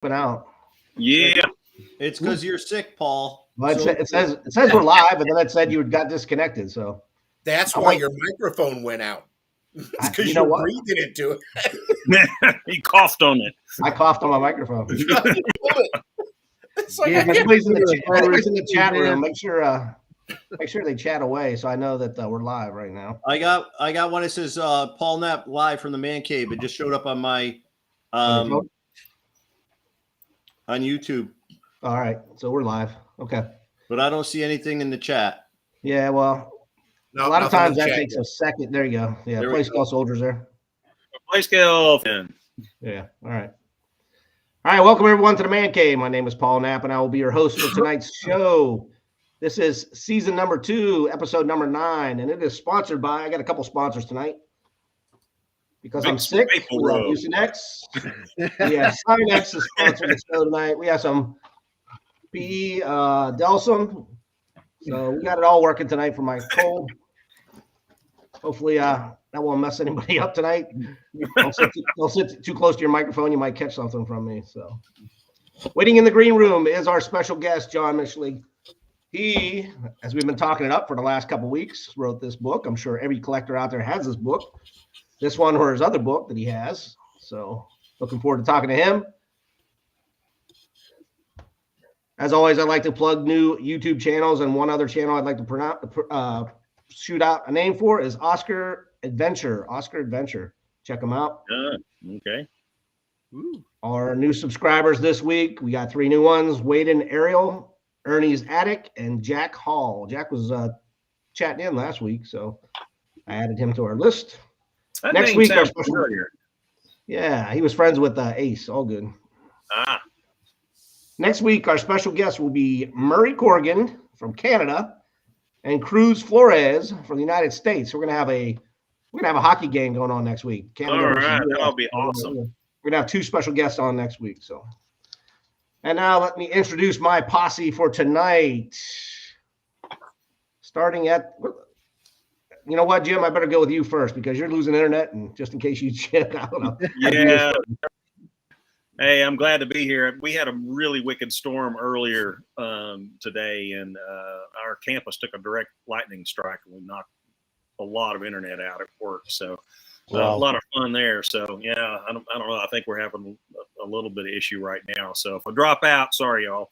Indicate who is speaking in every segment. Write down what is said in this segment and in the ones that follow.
Speaker 1: But out.
Speaker 2: Yeah.
Speaker 3: It's because you're sick, Paul.
Speaker 1: Well, it says we're live, but then it said you got disconnected. So
Speaker 4: that's why your microphone went out. It's because
Speaker 1: you know
Speaker 4: you're
Speaker 1: what?
Speaker 4: breathing into it.
Speaker 2: He coughed on it.
Speaker 1: I coughed on my microphone.
Speaker 4: It's like,
Speaker 1: Yeah,
Speaker 4: I can't
Speaker 1: everybody's in
Speaker 4: believe
Speaker 1: the chat room. Make sure they chat away so I know that we're live right now.
Speaker 3: I got one that says Paul Knapp live from the man cave. It just showed up on my on YouTube.
Speaker 1: All right, so we're live. Okay,
Speaker 3: but I don't see anything in the chat.
Speaker 1: Yeah, well, a lot of times that takes a second. There you go. Yeah, play scale soldiers there.
Speaker 2: Play scale.
Speaker 1: Yeah. All right. All right. Welcome everyone to the Man Cave. My name is Paul Knapp, and I will be your host for tonight's show. This is season number 2, episode number 9, and it is sponsored by. I got a couple sponsors tonight because I'm sick. We have Mucinex. We have Sinex to sponsor the show tonight. We have some P. Delsum. So we got it all working tonight for my cold. Hopefully, that won't mess anybody up tonight. Don't sit too close to your microphone. You might catch something from me. So, waiting in the green room is our special guest, John Michlig. He, as we've been talking it up for the last couple of weeks, wrote this book. I'm sure every collector out there has this book, this one or his other book that he has. So, looking forward to talking to him. As always, I'd like to plug new YouTube channels, and one other channel I'd like to shoot out a name for is Oscar Adventure. Oscar Adventure. Check them out.
Speaker 2: Okay.
Speaker 1: Ooh. Our new subscribers this week, we got 3 new ones: Wade and Ariel, Ernie's Attic, and Jack Hall. Jack was chatting in last week, so I added him to our list.
Speaker 2: That
Speaker 1: Next week, our special,
Speaker 2: familiar.
Speaker 1: Yeah, he was friends with Ace. All good. Next week, our special guest will be Murray Corrigan from Canada and Cruz Flores from the United States. We're gonna have a hockey game going on next week. Canada
Speaker 2: all right, that'll be awesome.
Speaker 1: We're gonna have 2 special guests on next week. So, and now let me introduce my posse for tonight. Starting at, you know what, Jim? I better go with you first because you're losing internet, and just in case you check, I don't know.
Speaker 2: Yeah. Hey, I'm glad to be here. We had a really wicked storm earlier today, and our campus took a direct lightning strike, and we knocked a lot of internet out at work. So a lot of fun there. So, yeah, I don't know. I think we're having a little bit of issue right now. So if I drop out, sorry, y'all.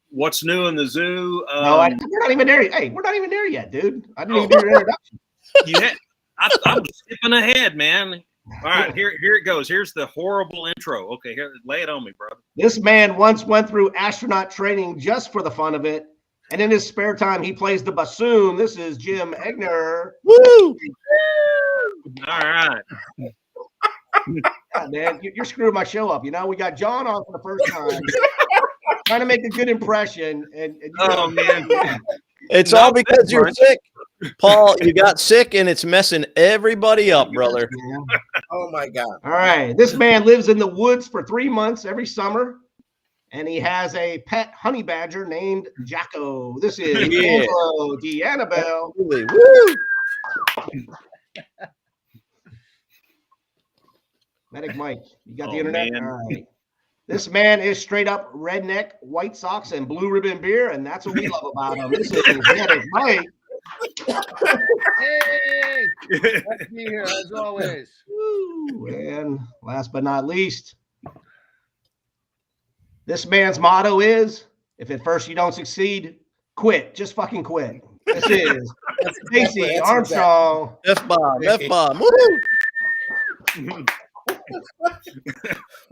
Speaker 2: What's new in the zoo?
Speaker 1: We're not even there. Hey, we're not even there yet, dude. I didn't even do your introduction.
Speaker 2: I'm skipping ahead, man. All right, here it goes. Here's the horrible intro. Okay, here, lay it on me, brother.
Speaker 1: This man once went through astronaut training just for the fun of it, and in his spare time, he plays the bassoon. This is Jim Egner.
Speaker 3: Woo!
Speaker 2: All right.
Speaker 1: Yeah, man, you're screwing my show up. You know, we got John on for the first time, trying to make a good impression, and
Speaker 2: man,
Speaker 3: it's all because you're sick. Paul, you got sick and it's messing everybody up, brother.
Speaker 4: Oh my God.
Speaker 1: All right. This man lives in the woods for 3 months every summer, and he has a pet honey badger named Jacko. This is Angelo D'Annabelle.
Speaker 3: Woo!
Speaker 1: Medic Mike, you got the internet? Man. All right. This man is straight up redneck, White Sox, and blue ribbon beer, and that's what we love about him. This is Medic Mike.
Speaker 5: Hey, let's be here as always.
Speaker 1: Woo. And last but not least, this man's motto is: if at first you don't succeed, quit. Just fucking quit. This is Stacey Armstrong.
Speaker 3: F-bomb. Woo!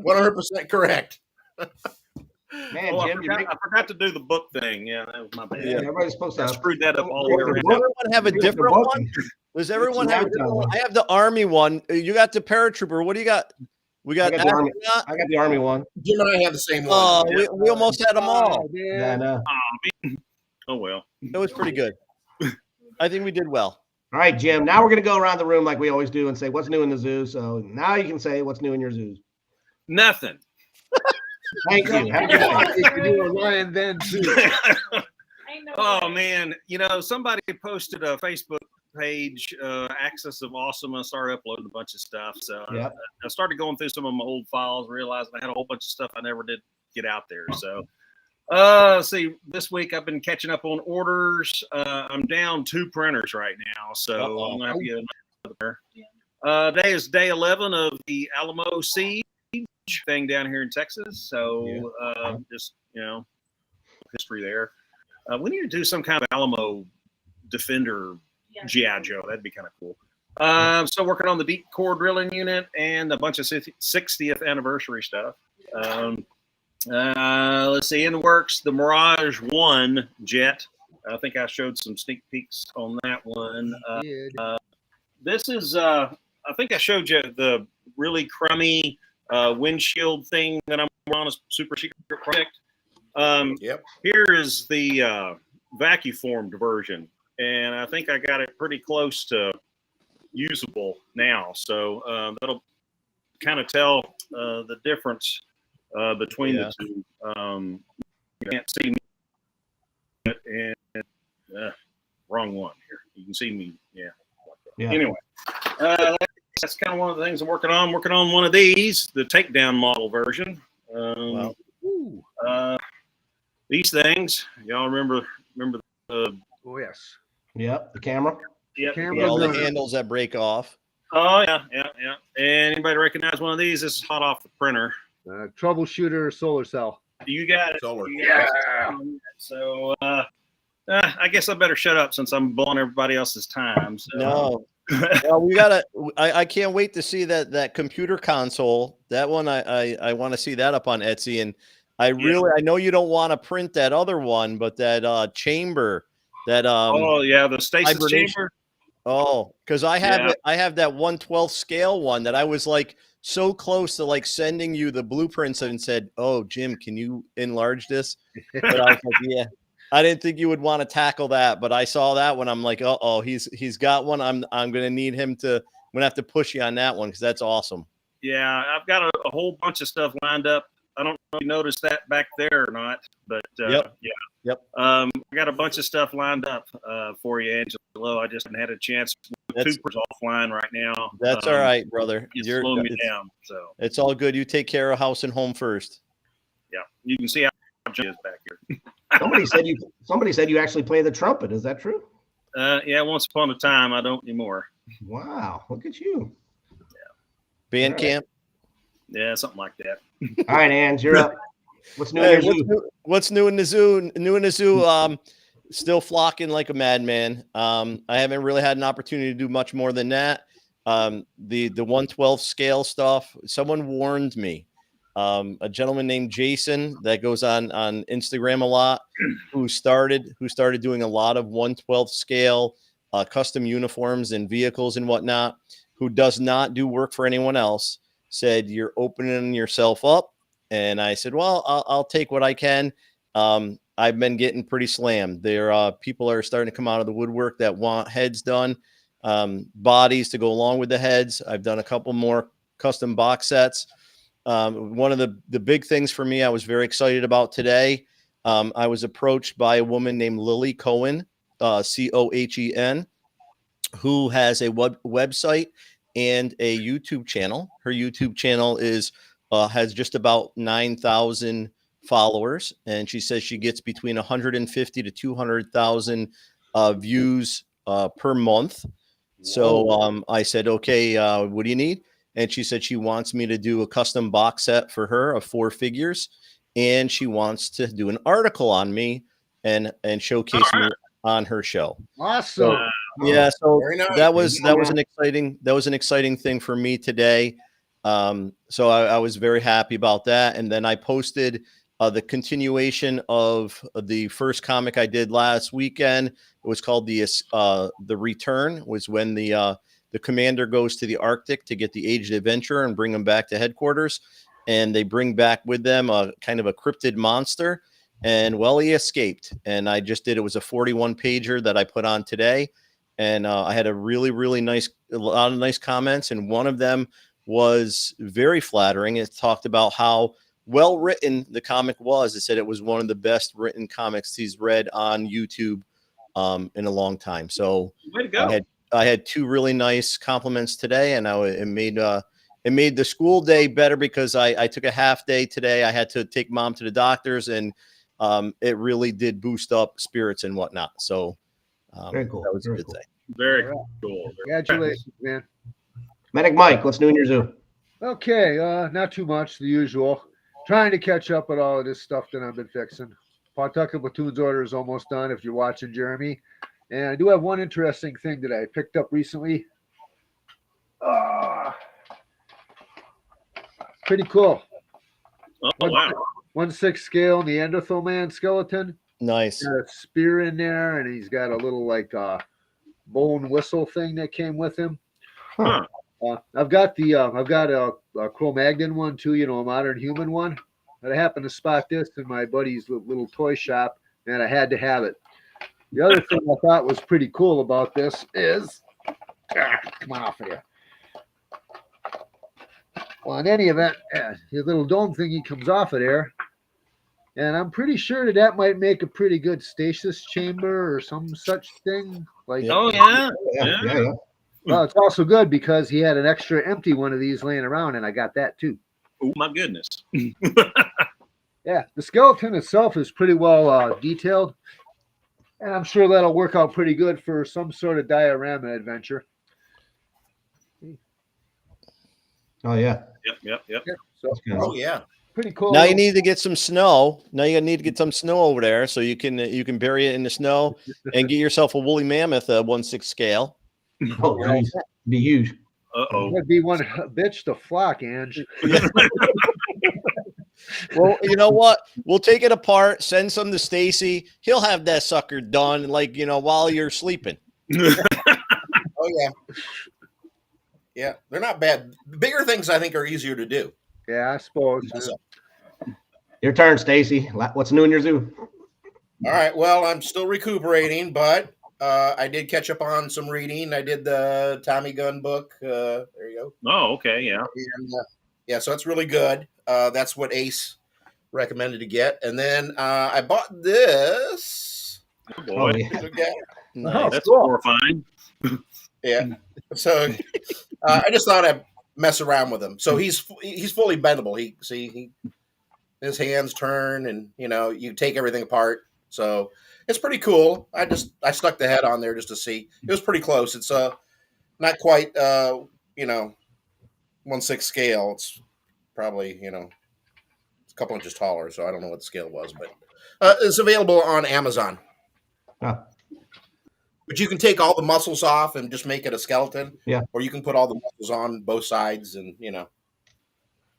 Speaker 4: 100% correct.
Speaker 1: Man, Jim,
Speaker 2: I forgot to do the book thing. Yeah, that was my bad.
Speaker 1: Yeah, everybody's supposed to.
Speaker 2: I screwed that up all the way around.
Speaker 3: Does everyone have a different one? Does everyone have a different one? I have the Army one. You got the paratrooper. What do you got?
Speaker 1: I got the Army one.
Speaker 4: Jim and I have the same one.
Speaker 3: Oh, we almost had them all.
Speaker 1: Yeah, I know.
Speaker 2: Oh, well.
Speaker 3: It was pretty good. I think we did well.
Speaker 1: All right, Jim. Now we're going to go around the room like we always do and say, what's new in the zoo? So now you can say what's new in your zoos.
Speaker 2: Nothing.
Speaker 1: Thank you. Have a good night.
Speaker 5: You can do a Ryan then too.
Speaker 2: Oh, man. You know, somebody posted a Facebook page, Axis of Awesome. I started uploading a bunch of stuff. So
Speaker 1: Yep.
Speaker 2: I started going through some of my old files, realizing I had a whole bunch of stuff I never did get out there. So let's see, this week I've been catching up on orders. I'm down 2 printers right now, so I'm gonna have to get another printer. Today is day 11 of the Alamo Siege thing down here in Texas. So just history there. We need to do some kind of Alamo Defender GI Joe. That'd be kind of cool. Still working on the deep core drilling unit and a bunch of 60th anniversary stuff. Let's see, in the works, the Mirage 1 jet. I think I showed some sneak peeks on that one. This is, I think I showed you the really crummy windshield thing that I'm on, a super secret project. Here is the vacuum formed version, and I think I got it pretty close to usable now. So that'll kind of tell the difference between the two. You can't see me, and wrong one here. You can see me, Anyway, that's kind of one of the things I'm working on. I'm working on one of these, the takedown model version. These things, y'all remember the?
Speaker 5: Oh yes.
Speaker 1: Yep. The camera.
Speaker 2: Yep.
Speaker 3: All the handles that break off.
Speaker 2: Oh yeah. And anybody recognize one of these? This is hot off the printer.
Speaker 5: Troubleshooter solar cell.
Speaker 2: You got it.
Speaker 4: Solar.
Speaker 2: Yeah. So I guess I better shut up since I'm blowing everybody else's time. So.
Speaker 3: No. Well, we gotta. I can't wait to see that computer console. That one, I want to see that up on Etsy. And I know you don't want to print that other one, but that chamber, that
Speaker 2: the stasis chamber.
Speaker 3: Oh, because I have I have that 1/12 scale one that I was like so close to like sending you the blueprints and said, "Oh, Jim, can you enlarge this?" But I was like, "Yeah." I didn't think you would want to tackle that, but I saw that one. I'm like, he's got one. I'm gonna need him to. I'm gonna have to push you on that one because that's awesome.
Speaker 2: Yeah, I've got a whole bunch of stuff lined up. I don't know if you noticed that back there or not, but
Speaker 3: Yep.
Speaker 2: I got a bunch of stuff lined up for you, Angelo. I just haven't had a chance. Cooper's offline right now.
Speaker 3: That's all right, brother.
Speaker 2: You're slowing me down, so
Speaker 3: it's all good. You take care of house and home first.
Speaker 2: Yeah, you can see how Jim is back here.
Speaker 1: Somebody said you actually play the trumpet. Is that true?
Speaker 2: Yeah, once upon a time. I don't anymore.
Speaker 1: Wow, look at you.
Speaker 3: Band camp.
Speaker 2: Yeah, something like that.
Speaker 1: All right, Ange, you're up. What's new in the zoo?
Speaker 3: What's new in the zoo? New in the zoo. Still flocking like a madman. I haven't really had an opportunity to do much more than that. The 1/12 scale stuff. Someone warned me. A gentleman named Jason that goes on Instagram a lot, who started doing a lot of 1/12 scale custom uniforms and vehicles and whatnot, who does not do work for anyone else, said, "You're opening yourself up." And I said, well, I'll take what I can. I've been getting pretty slammed. People are starting to come out of the woodwork that want heads done, bodies to go along with the heads. I've done a couple more custom box sets. One of the big things for me, I was very excited about today. I was approached by a woman named Lily Cohen, Cohen, who has a website and a YouTube channel. Her YouTube channel has just about 9,000 followers, and she says she gets between 150 to 200,000 views per month. So I said, okay, what do you need? And she said she wants me to do a custom box set for her of 4 figures, and she wants to do an article on me and showcase me on her show.
Speaker 5: Awesome.
Speaker 3: So
Speaker 4: nice.
Speaker 3: that was an exciting thing for me today. So I was very happy about that. And then I posted the continuation of the first comic I did last weekend. It was called the Return. Was when the commander goes to the Arctic to get the aged adventurer and bring him back to headquarters, and they bring back with them a kind of a cryptid monster. And well, he escaped. And I just did. It was a 41 pager that I put on today, and I had a really a lot of nice comments, and one of them was very flattering. It talked about how well written the comic was. It said it was one of the best written comics he's read on YouTube in a long time. So
Speaker 2: way to go.
Speaker 3: I had 2 really nice compliments today, and it made the school day better because I took a half day today. I had to take mom to the doctors, and it really did boost up spirits and whatnot. So
Speaker 1: Very cool.
Speaker 3: that was a
Speaker 1: Very
Speaker 3: good
Speaker 1: cool.
Speaker 3: thing.
Speaker 2: Very
Speaker 5: All right.
Speaker 2: cool.
Speaker 5: Congratulations, man.
Speaker 1: Medic Mike, what's new in your zoo?
Speaker 5: Okay, not too much, the usual. Trying to catch up with all of this stuff that I've been fixing. Pawtucket Platoon's order is almost done if you're watching, Jeremy. And I do have one interesting thing that I picked up recently. Pretty cool.
Speaker 2: Oh, wow.
Speaker 5: 1/6 scale Neanderthal man skeleton.
Speaker 3: Nice.
Speaker 5: Got a spear in there, and he's got a little like bone whistle thing that came with him.
Speaker 2: Huh.
Speaker 5: I've got a Cro-Magnon one too, a modern human one. But I happened to spot this in my buddy's little toy shop, and I had to have it. The other thing I thought was pretty cool about this is, come on off of here. Well, in any event, his little dome thingy comes off of there, and I'm pretty sure that might make a pretty good stasis chamber or some such thing. Like,
Speaker 2: Oh, yeah.
Speaker 1: Yeah.
Speaker 5: well, it's also good because he had an extra empty one of these laying around, and I got that too.
Speaker 2: Oh, my goodness.
Speaker 5: Yeah, the skeleton itself is pretty well detailed, and I'm sure that'll work out pretty good for some sort of diorama adventure.
Speaker 1: Oh yeah.
Speaker 2: Yep.
Speaker 5: So,
Speaker 4: Oh yeah.
Speaker 5: pretty cool.
Speaker 3: Now you need to get some snow. Now you need to get some snow over there so you can bury it in the snow and get yourself a woolly mammoth 1/6 scale.
Speaker 1: Oh, geez. Be huge.
Speaker 2: Uh-oh.
Speaker 5: That'd be one bitch to flock, Ange.
Speaker 3: Well, you know what? We'll take it apart, send some to Stacy. He'll have that sucker done, while you're sleeping.
Speaker 4: Oh yeah. Yeah, they're not bad. The bigger things I think are easier to do.
Speaker 5: Yeah, I suppose.
Speaker 4: So,
Speaker 1: Your turn, Stacy. What's new in your zoo?
Speaker 4: all right. Well, I'm still recuperating, but I did catch up on some reading. I did the Tommy Gunn book. There you go.
Speaker 2: Oh, okay, yeah.
Speaker 4: And, yeah, so it's really good. That's what Ace recommended to get. And then I bought this.
Speaker 2: Oh, boy.
Speaker 1: Oh, yeah.
Speaker 4: Okay.
Speaker 3: Nice.
Speaker 2: That's
Speaker 5: cool.
Speaker 2: horrifying.
Speaker 4: Yeah. So I just thought I'd mess around with him. So he's fully bendable. His hands turn, and you take everything apart. So it's pretty cool. I stuck the head on there just to see. It was pretty close. It's not quite 1/6 scale. It's probably it's a couple inches taller. So I don't know what the scale was, but it's available on Amazon.
Speaker 1: Oh,
Speaker 4: But you can take all the muscles off and just make it a skeleton.
Speaker 1: Yeah.
Speaker 4: Or you can put all the muscles on both sides, and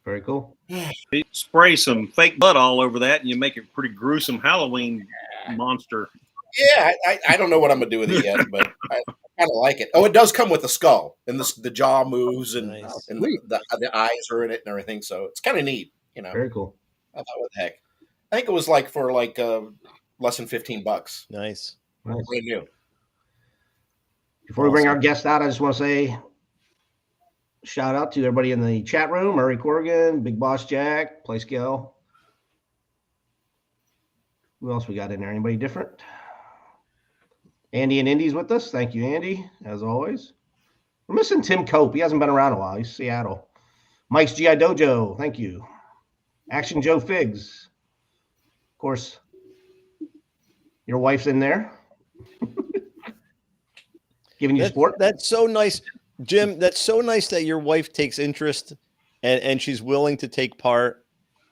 Speaker 1: very cool.
Speaker 2: You spray some fake blood all over that, and you make a pretty gruesome Halloween monster.
Speaker 4: Yeah, I don't know what I'm gonna do with it yet, but I kind of like it. Oh, it does come with a skull, and the jaw moves, and,
Speaker 3: Nice.
Speaker 4: and the eyes are in it and everything. So it's kind of neat.
Speaker 1: Very cool.
Speaker 4: I thought, what the heck? I think it was like for less than $15.
Speaker 3: Nice.
Speaker 1: Nice.
Speaker 4: Brand new.
Speaker 1: Before we bring our guest out, I just want to say shout out to everybody in the chat room: Murray Corrigan, Big Boss Jack, Playscale. Who else we got in there? Anybody different? Andy and Indy's with us. Thank you, Andy, as always. We're missing Tim Cope. He hasn't been around a while. He's Seattle. Mike's GI Dojo. Thank you. Action Joe Figs. Of course, your wife's in there. Giving you support.
Speaker 3: That's so nice, Jim. That's so nice that your wife takes interest and she's willing to take part.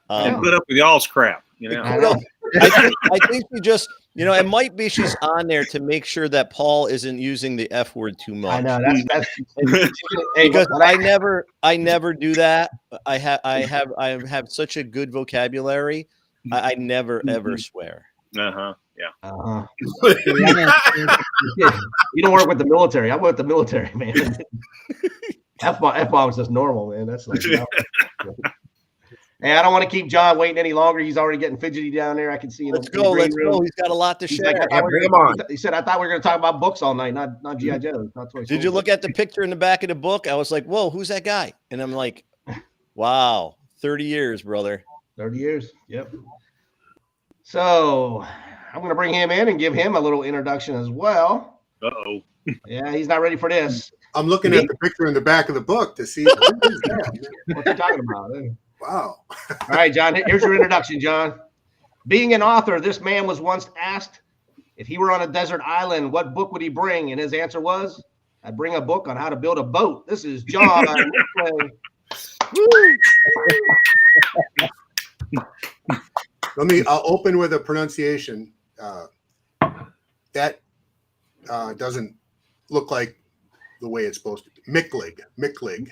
Speaker 2: And put up with y'all's crap,
Speaker 1: I know.
Speaker 3: I think she just, it might be she's on there to make sure that Paul isn't using the F word too much.
Speaker 1: I know that's
Speaker 3: Because I never do that. I have such a good vocabulary. I never ever swear.
Speaker 2: Uh-huh. Yeah.
Speaker 1: You don't work with the military. I work with the military, man. F-bomb is just normal, man. That's like, Hey, I don't want to keep John waiting any longer. He's already getting fidgety down there. I can see him.
Speaker 3: Let's go. He's got a lot to share.
Speaker 4: Bring him on.
Speaker 1: He said, I thought we were going to talk about books all night, not G.I. Joe.
Speaker 3: Did you look at the picture in the back of the book? I was like, whoa, who's that guy? And I'm like, wow, 30 years, brother.
Speaker 1: 30 years. Yep. So I'm going to bring him in and give him a little introduction as well.
Speaker 2: Uh-oh.
Speaker 1: Yeah, he's not ready for this.
Speaker 6: I'm looking at the picture in the back of the book to see what is that.
Speaker 1: What you talking about?
Speaker 6: Wow.
Speaker 1: All right, John, here's your introduction, John. Being an author, this man was once asked if he were on a desert island, what book would he bring? And his answer was, I'd bring a book on how to build a boat. This is John.
Speaker 6: I'll open with a pronunciation. That doesn't look like the way it's supposed to be. Michlig.
Speaker 1: Michlig?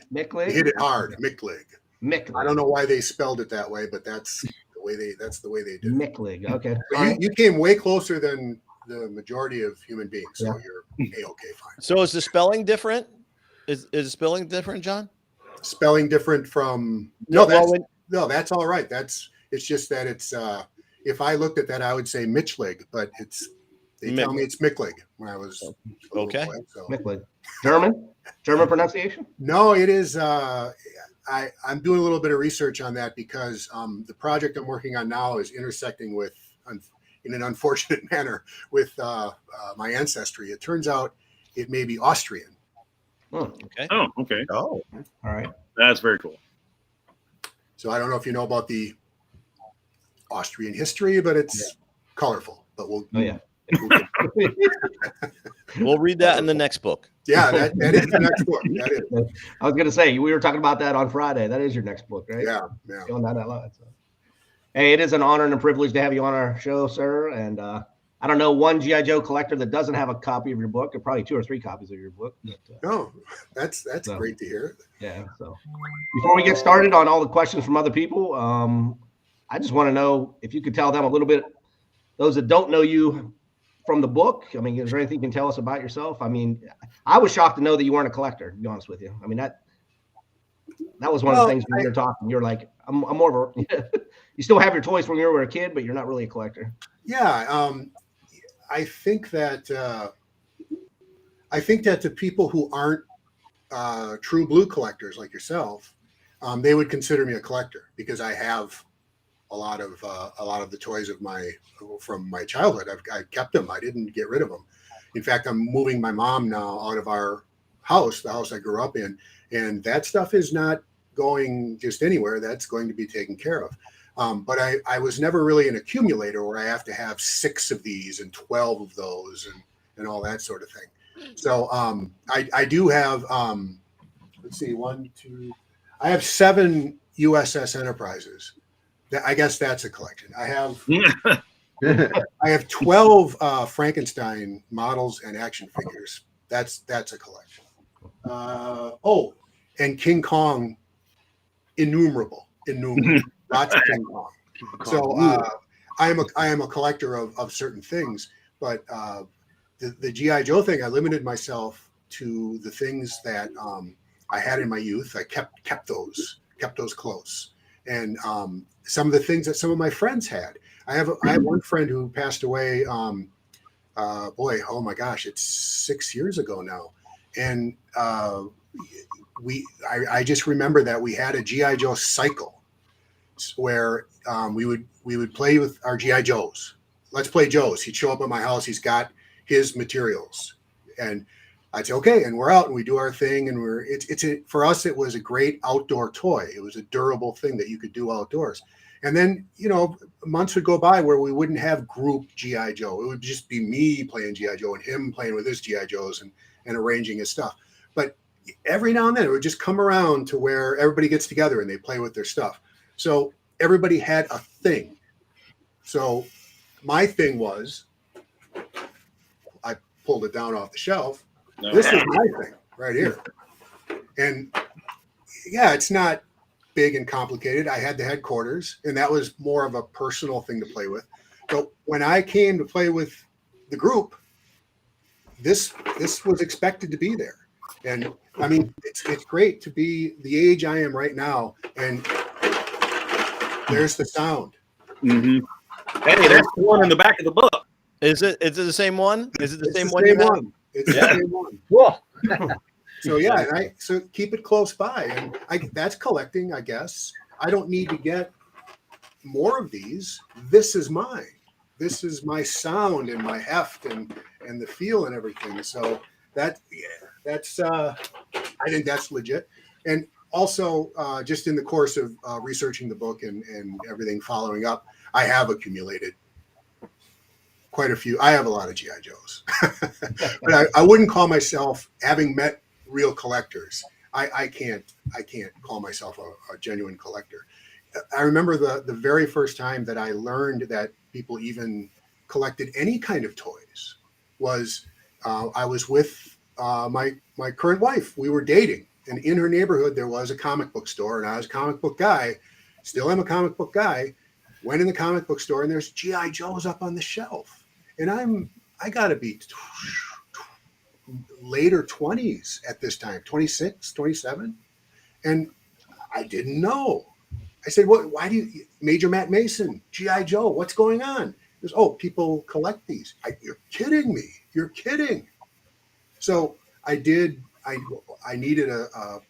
Speaker 6: Hit it hard. Michlig.
Speaker 1: Michlig.
Speaker 6: I don't know why they spelled it that way, but that's the way they did it.
Speaker 1: Michlig. Okay.
Speaker 6: You came way closer than the majority of human beings, so you're okay, fine.
Speaker 3: So is the spelling different? Is the spelling different, John?
Speaker 6: Spelling different from that's all right. It's just that it's if I looked at that, I would say Michlig, but they tell me it's Michlig when I was
Speaker 3: okay.
Speaker 6: Boy, so.
Speaker 1: Michlig. German pronunciation?
Speaker 6: No, it is. I'm doing a little bit of research on that because the project I'm working on now is intersecting with, in an unfortunate manner, with my ancestry. It turns out it may be Austrian.
Speaker 3: Okay.
Speaker 2: Oh, okay.
Speaker 3: Oh,
Speaker 1: all right.
Speaker 2: That's very cool.
Speaker 6: So I don't know if you know about the Austrian history, but it's colorful. But we'll
Speaker 3: we'll read that in the next book.
Speaker 6: Yeah, that is the next book. That is.
Speaker 1: I was going to say, we were talking about that on Friday. That is your next book, right?
Speaker 6: Yeah.
Speaker 1: Going down that line. So. Hey, it is an honor and a privilege to have you on our show, sir. And I don't know one G.I. Joe collector that doesn't have a copy of your book, or probably 2 or 3 copies of your book. But,
Speaker 6: no, that's great to hear.
Speaker 1: Yeah. So before we get started on all the questions from other people, I just want to know if you could tell them a little bit, those that don't know you from the book. I mean, is there anything you can tell us about yourself? I mean, I was shocked to know that you weren't a collector, to be honest with you. I mean, that was one of the things when you were talking. You're like, I'm more of a, you still have your toys from when you were a kid, but you're not really a collector.
Speaker 6: Yeah. I think that the people who aren't true blue collectors like yourself, they would consider me a collector because I have a lot of the toys from my childhood. I've kept them. I didn't get rid of them. In fact, I'm moving my mom now out of our house, the house I grew up in, and that stuff is not going just anywhere. That's going to be taken care of. But I was never really an accumulator where I have to have 6 of these and 12 of those and all that sort of thing. So I do have, let's see, 1, 2, I have 7 USS Enterprises. I guess that's a collection. I have 12 Frankenstein models and action figures. That's a collection. And King Kong, innumerable. Lots of King Kong. So I am a collector of certain things, but the G.I. Joe thing, I limited myself to the things that I had in my youth. I kept those close, and some of the things that some of my friends had. I have one friend who passed away. Oh my gosh, it's 6 years ago now, and I just remember that we had a G.I. Joe cycle where we would play with our G.I. Joes. Let's play Joes. He'd show up at my house. He's got his materials, and I'd say, okay, and we're out and we do our thing. And for us, it was a great outdoor toy. It was a durable thing that you could do outdoors. And then, months would go by where we wouldn't have group G.I. Joe. It would just be me playing G.I. Joe and him playing with his G.I. Joes and arranging his stuff. But every now and then it would just come around to where everybody gets together and they play with their stuff. So everybody had a thing. So my thing was, I pulled it down off the shelf. No. This is my thing right here. And yeah, it's not big and complicated. I had the headquarters, and that was more of a personal thing to play with. But when I came to play with the group, this was expected to be there. And I mean, it's great to be the age I am right now. And there's the sound.
Speaker 2: Mm-hmm. Hey, that's the one in the back of the book.
Speaker 3: Is it the same one? Is it the same one?
Speaker 6: It's the same one. Whoa. So yeah, so keep it close by, and that's collecting, I guess. I don't need to get more of these. This is mine. This is my sound and my heft and the feel and everything. So that's I think that's legit. And also, just in the course of researching the book and everything following up, I have accumulated quite a few. I have a lot of GI Joes, but I wouldn't call myself, having met real collectors, I can't call myself a genuine collector. I remember the very first time that I learned that people even collected any kind of toys was I was with my current wife. We were dating, and in her neighborhood there was a comic book store, and I was a comic book guy, still am a comic book guy. Went in the comic book store, and there's GI Joes up on the shelf, and I gotta be later 20s at this time, 26, 27, and I didn't know. I said, "What? Why do you, Major Matt Mason, GI Joe? What's going on?" He goes, "Oh, people collect these." You're kidding me! You're kidding! So I did. I needed a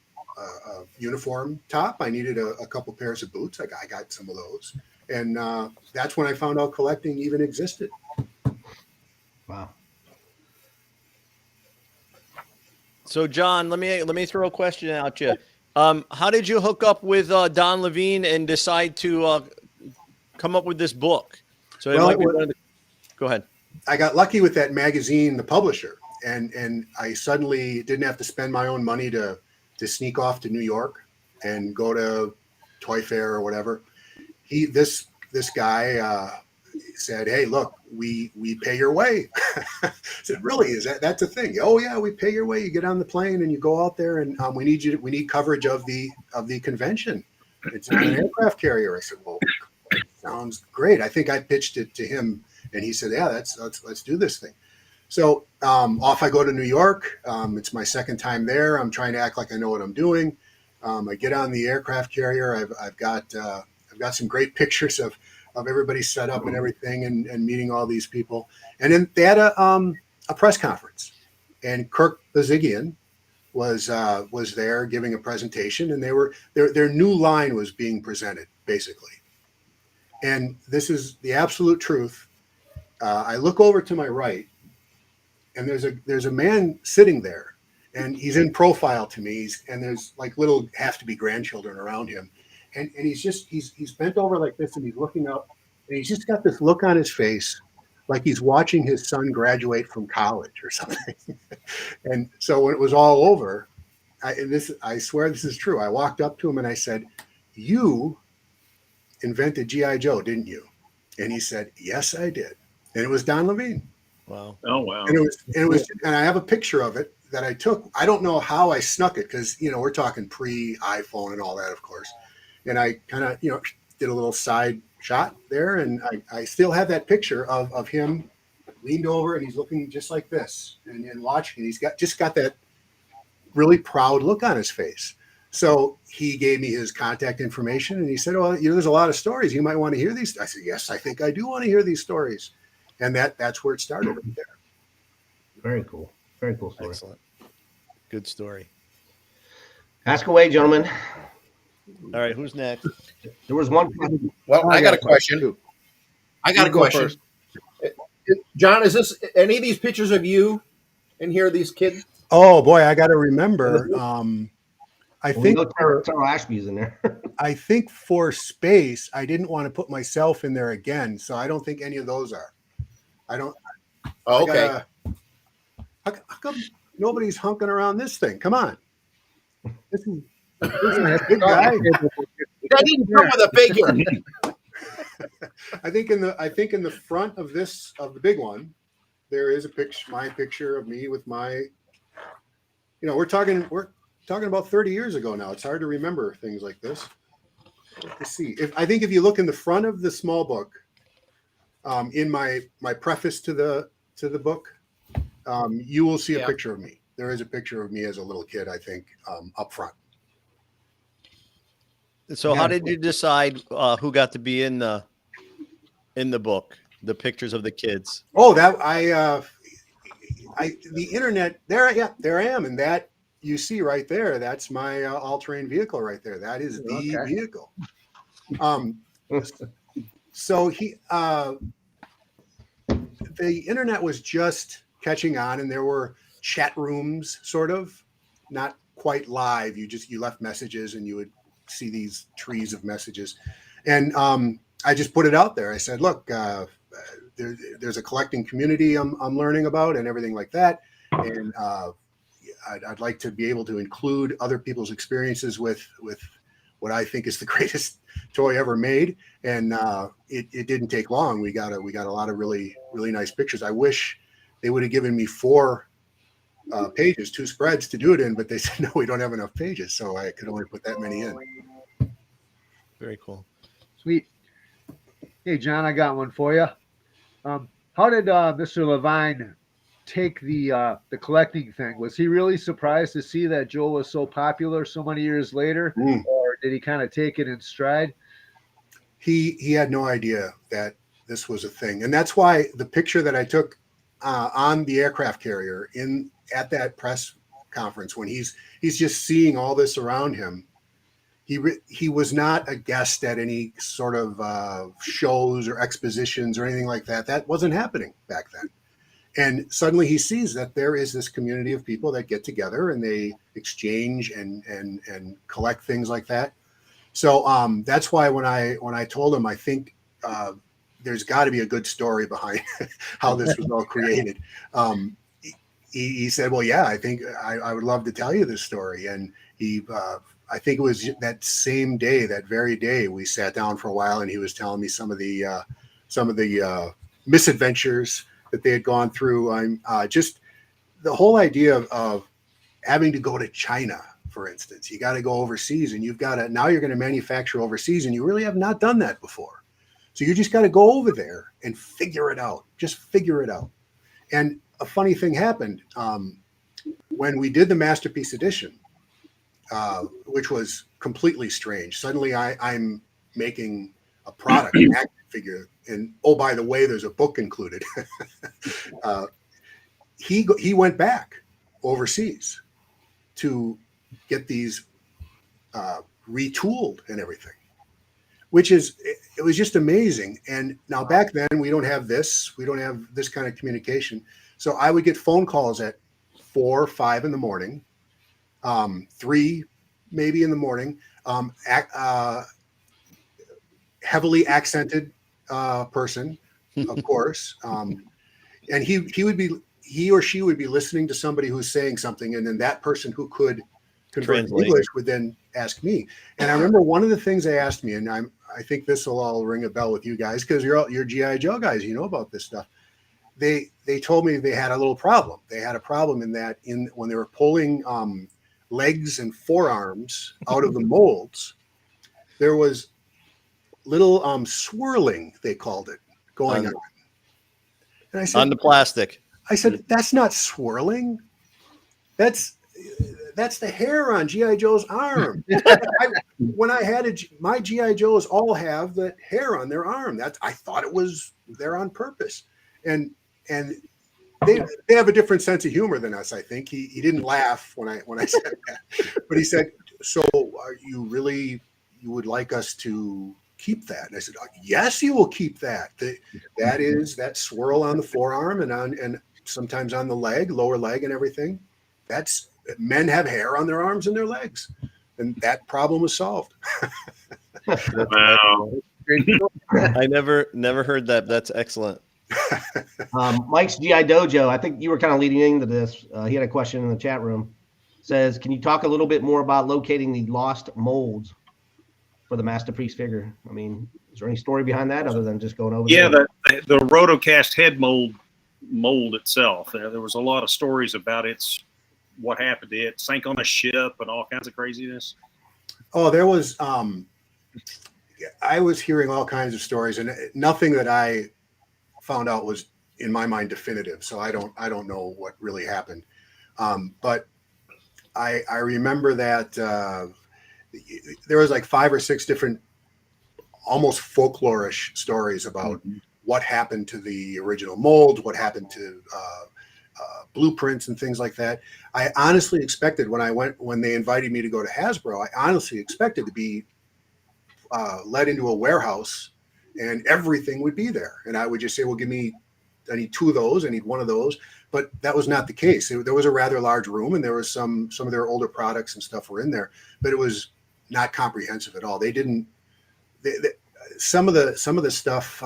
Speaker 6: uniform top. I needed a couple pairs of boots. I got some of those, and that's when I found out collecting even existed.
Speaker 1: Wow.
Speaker 3: So, John, let me throw a question at you. How did you hook up with Don Levine and decide to come up with this book? So, go ahead.
Speaker 6: I got lucky with that magazine, the publisher, and I suddenly didn't have to spend my own money to sneak off to New York and go to Toy Fair or whatever. This guy said, "Hey, look, we pay your way." I said, "Really? That's a thing?" "Oh yeah, we pay your way. You get on the plane and you go out there, and we need coverage of the convention. It's on an aircraft carrier." I said, "Well, sounds great." I think I pitched it to him, and he said, "Yeah, let's do this thing." So off I go to New York. It's my second time there. I'm trying to act like I know what I'm doing. I get on the aircraft carrier. I've got some great pictures of everybody set up and everything, and meeting all these people. And then they had a press conference, and Kirk Bazigian was there giving a presentation, and their new line was being presented basically. And this is the absolute truth. I look over to my right, and there's a man sitting there, and he's in profile to me. And there's like little have to be grandchildren around him. And he's bent over like this, and he's looking up, and he's just got this look on his face like he's watching his son graduate from college or something. And so when it was all over, I swear this is true, I walked up to him and I said, "You invented GI Joe, didn't you?" And he said, "Yes, I did." And it was Don Levine.
Speaker 3: Wow.
Speaker 2: Oh, wow.
Speaker 6: And and I have a picture of it that I took. I don't know how I snuck it, because we're talking pre-iPhone and all that, of course. And I kind of, did a little side shot there, and I still have that picture of him leaned over, and he's looking just like this and watching. He's just got that really proud look on his face. So he gave me his contact information, and he said, "Well, there's a lot of stories. You might want to hear these." I said, "Yes, I think I do want to hear these stories." And that's where it started right there.
Speaker 1: Very cool. Very cool story.
Speaker 3: Excellent. Good story.
Speaker 1: Ask away, gentlemen.
Speaker 3: All right, who's next?
Speaker 1: There was one.
Speaker 4: Well, I got a question. First. John, is this any of these pictures of you in here? These kids?
Speaker 6: Oh boy, I got to remember. I think
Speaker 1: Terrell Ashby's in there.
Speaker 6: I think for space, I didn't want to put myself in there again, so I don't think any of those are. I don't.
Speaker 4: Oh, okay.
Speaker 6: How come nobody's hunking around this thing? Come on. This is a big guy.
Speaker 4: That didn't come with a figure.
Speaker 6: I think in the front of the big one, there is my picture of me with my. We're talking about 30 years ago now. It's hard to remember things like this. Let's see. I think if you look in the front of the small book, in my preface to the book, you will see a picture of me. There is a picture of me as a little kid, I think, up front.
Speaker 3: So how did you decide who got to be in the book, the pictures of the kids?
Speaker 6: Oh, that the internet there. Yeah, there I am. And that you see right there, that's my all-terrain vehicle right there. That is the vehicle. So the internet was just catching on, and there were chat rooms, sort of, not quite live. You left messages and you would see these trees of messages. And I just put it out there. I said, look, there's a collecting community I'm learning about and everything like that. And I'd like to be able to include other people's experiences with what I think is the greatest toy ever made. And it didn't take long. We got a lot of really, really nice pictures. I wish they would have given me 4 pages, 2 spreads to do it in, but they said, no, we don't have enough pages. So I could only put that many in.
Speaker 3: Very cool.
Speaker 5: Sweet. Hey, John, I got one for you. How did Mr. Levine take the collecting thing? Was he really surprised to see that Joe was so popular so many years later, or did he kind of take it in stride?
Speaker 6: He had no idea that this was a thing, and that's why the picture that I took on the aircraft carrier at that press conference, when he's just seeing all this around him. He was not a guest at any sort of shows or expositions or anything like that. That wasn't happening back then. And suddenly he sees that there is this community of people that get together and they exchange and collect things like that. So that's why when I told him, I think there's got to be a good story behind how this was all created. He said, well, yeah, I think I would love to tell you this story. And I think it was that same day, that very day, we sat down for a while, and he was telling me some of the misadventures that they had gone through. I'm just the whole idea of having to go to China, for instance. You got to go overseas, and now you're going to manufacture overseas, and you really have not done that before. So you just got to go over there and figure it out. Just figure it out. And a funny thing happened when we did the Masterpiece Edition. Which was completely strange. Suddenly I'm making a product, an action figure. And oh, by the way, there's a book included. He went back overseas to get these retooled and everything, it was just amazing. And now back then we don't have this kind of communication. So I would get phone calls at 4 or 5 in the morning. 3 maybe in the morning, heavily accented person, of course. And he or she would be listening to somebody who's saying something, and then that person who could convert to English would then ask me. And I remember one of the things they asked me, and I think this will all ring a bell with you guys because you're GI Joe guys, you know about this stuff. They told me they had a little problem. They had a problem in that when they were pulling legs and forearms out of the molds, there was little swirling, they called it, going on. And I said,
Speaker 3: on the plastic.
Speaker 6: I said, that's not swirling. That's the hair on GI Joe's arm. When I had my GI Joes all have the hair on their arm. I thought it was there on purpose. And they have a different sense of humor than us, I think. He didn't laugh when I said that, but he said, "So, you would like us to keep that?" And I said, "Yes, you will keep that. That is that swirl on the forearm and sometimes on the leg, lower leg, and everything. That's men have hair on their arms and their legs, and that problem was solved."
Speaker 2: Wow!
Speaker 3: I never heard that. That's excellent.
Speaker 1: Mike's GI Dojo, I think you were kind of leading into this. He had a question in the chat room. Says, can you talk a little bit more about locating the lost molds for the Masterpiece figure? I mean, is there any story behind that other than just going over there?
Speaker 2: The Rotocast head mold itself. There was a lot of stories about what happened to it. Sank on a ship and all kinds of craziness.
Speaker 6: Oh, there was I was hearing all kinds of stories, and nothing that I found out was in my mind definitive. So I don't know what really happened. But I remember that there was like 5 or 6 different almost folklorish stories about what happened to the original molds, what happened to blueprints and things like that. I honestly expected when they invited me to go to Hasbro, I honestly expected to be led into a warehouse and everything would be there. And I would just say, well, give me two of those, I need one of those. But that was not the case. There was a rather large room, and there was some of their older products and stuff were in there, but it was not comprehensive at all. They didn't. Some of the stuff.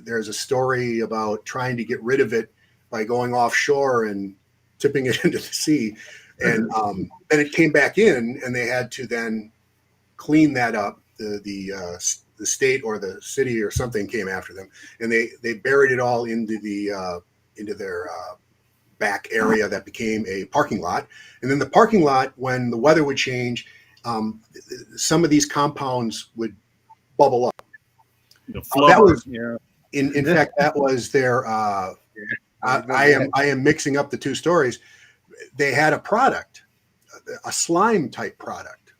Speaker 6: There's a story about trying to get rid of it by going offshore and tipping it into the sea, and then it came back in, and they had to then clean that up. The state or the city or something came after them, and they buried it all into their back area that became a parking lot. And then the parking lot, when the weather would change, some of these compounds would bubble up. That was, in fact, that was their. I am mixing up the two stories. They had a product, a slime type product,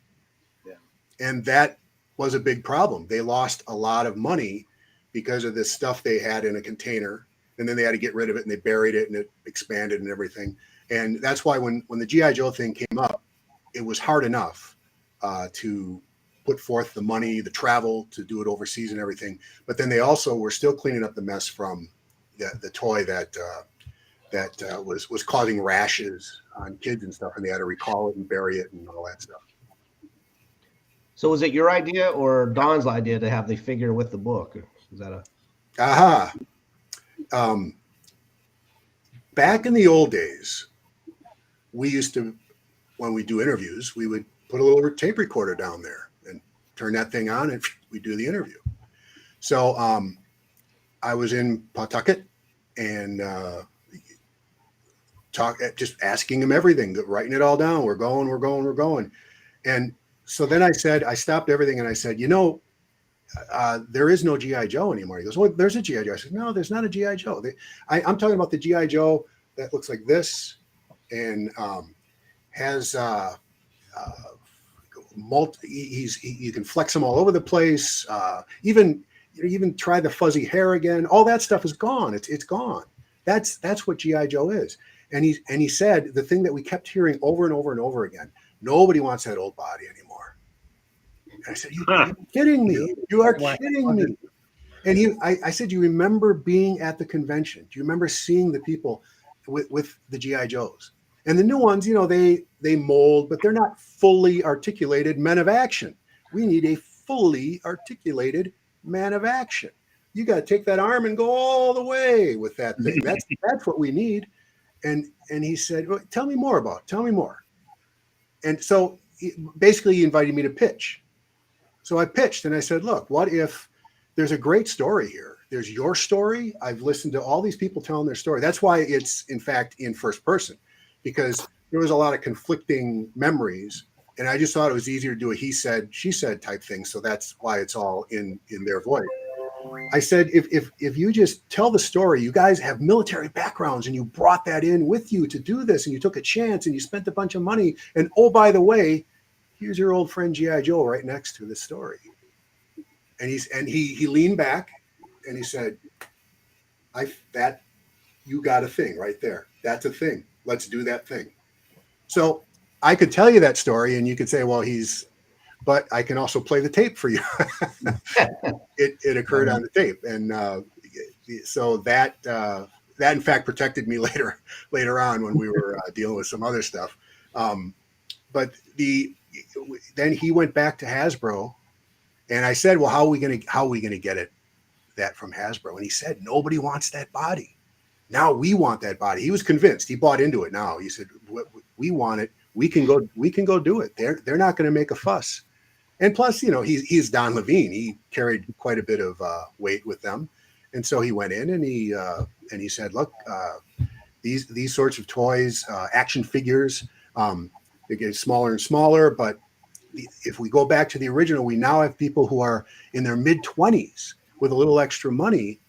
Speaker 6: and that was a big problem. They lost a lot of money because of this stuff they had in a container, and then they had to get rid of it, and they buried it, and it expanded and everything. And that's why when the G.I. Joe thing came up, it was hard enough to put forth the money, the travel to do it overseas and everything. But then they also were still cleaning up the mess from the toy that was causing rashes on kids and stuff, and they had to recall it and bury it and all that stuff.
Speaker 1: So was it your idea or Don's idea to have the figure with the book? Is that a?
Speaker 6: Aha. Back in the old days, we used to, when we do interviews, we would put a little tape recorder down there and turn that thing on, and we do the interview. So I was in Pawtucket and just asking him everything, writing it all down. We're going. And so then I stopped everything and I said, there is no G.I. Joe anymore. He goes, well, there's a G.I. Joe. I said, no, there's not a G.I. Joe. I'm talking about the G.I. Joe that looks like this and has you can flex him all over the place. Even try the fuzzy hair again. All that stuff is gone. It's gone. That's what G.I. Joe is. And he said the thing that we kept hearing over and over and over again, nobody wants that old body anymore. And I said, you're kidding me. You are kidding me. And I said, you remember being at the convention? Do you remember seeing the people with the G.I. Joes? And the new ones, they mold, but they're not fully articulated men of action. We need a fully articulated man of action. You got to take that arm and go all the way with that thing. That's what we need. And he said, well, tell me more. And so basically he invited me to pitch. So I pitched and I said, look, what if there's a great story here? There's your story. I've listened to all these people telling their story. That's why it's, in fact, in first person, because there was a lot of conflicting memories. And I just thought it was easier to do a he said, she said type thing. So that's why it's all in their voice. I said, if you just tell the story, you guys have military backgrounds and you brought that in with you to do this and you took a chance and you spent a bunch of money. And oh, by the way, here's your old friend G.I. Joe right next to the story. And he leaned back and he said, you got a thing right there. That's a thing. Let's do that thing. So I could tell you that story and you could say, well, but I can also play the tape for you. It occurred on the tape. And so that in fact protected me later on when we were dealing with some other stuff. But then he went back to Hasbro and I said, well, how are we going to get that from Hasbro? And he said, nobody wants that body. Now we want that body. He was convinced. He bought into it. Now he said, we want it. We can go do it. They're not going to make a fuss. And plus, he's Don Levine. He carried quite a bit of weight with them. And so he went in and he said, look, these sorts of toys, action figures, they get smaller and smaller. But if we go back to the original, we now have people who are in their mid-20s with a little extra money.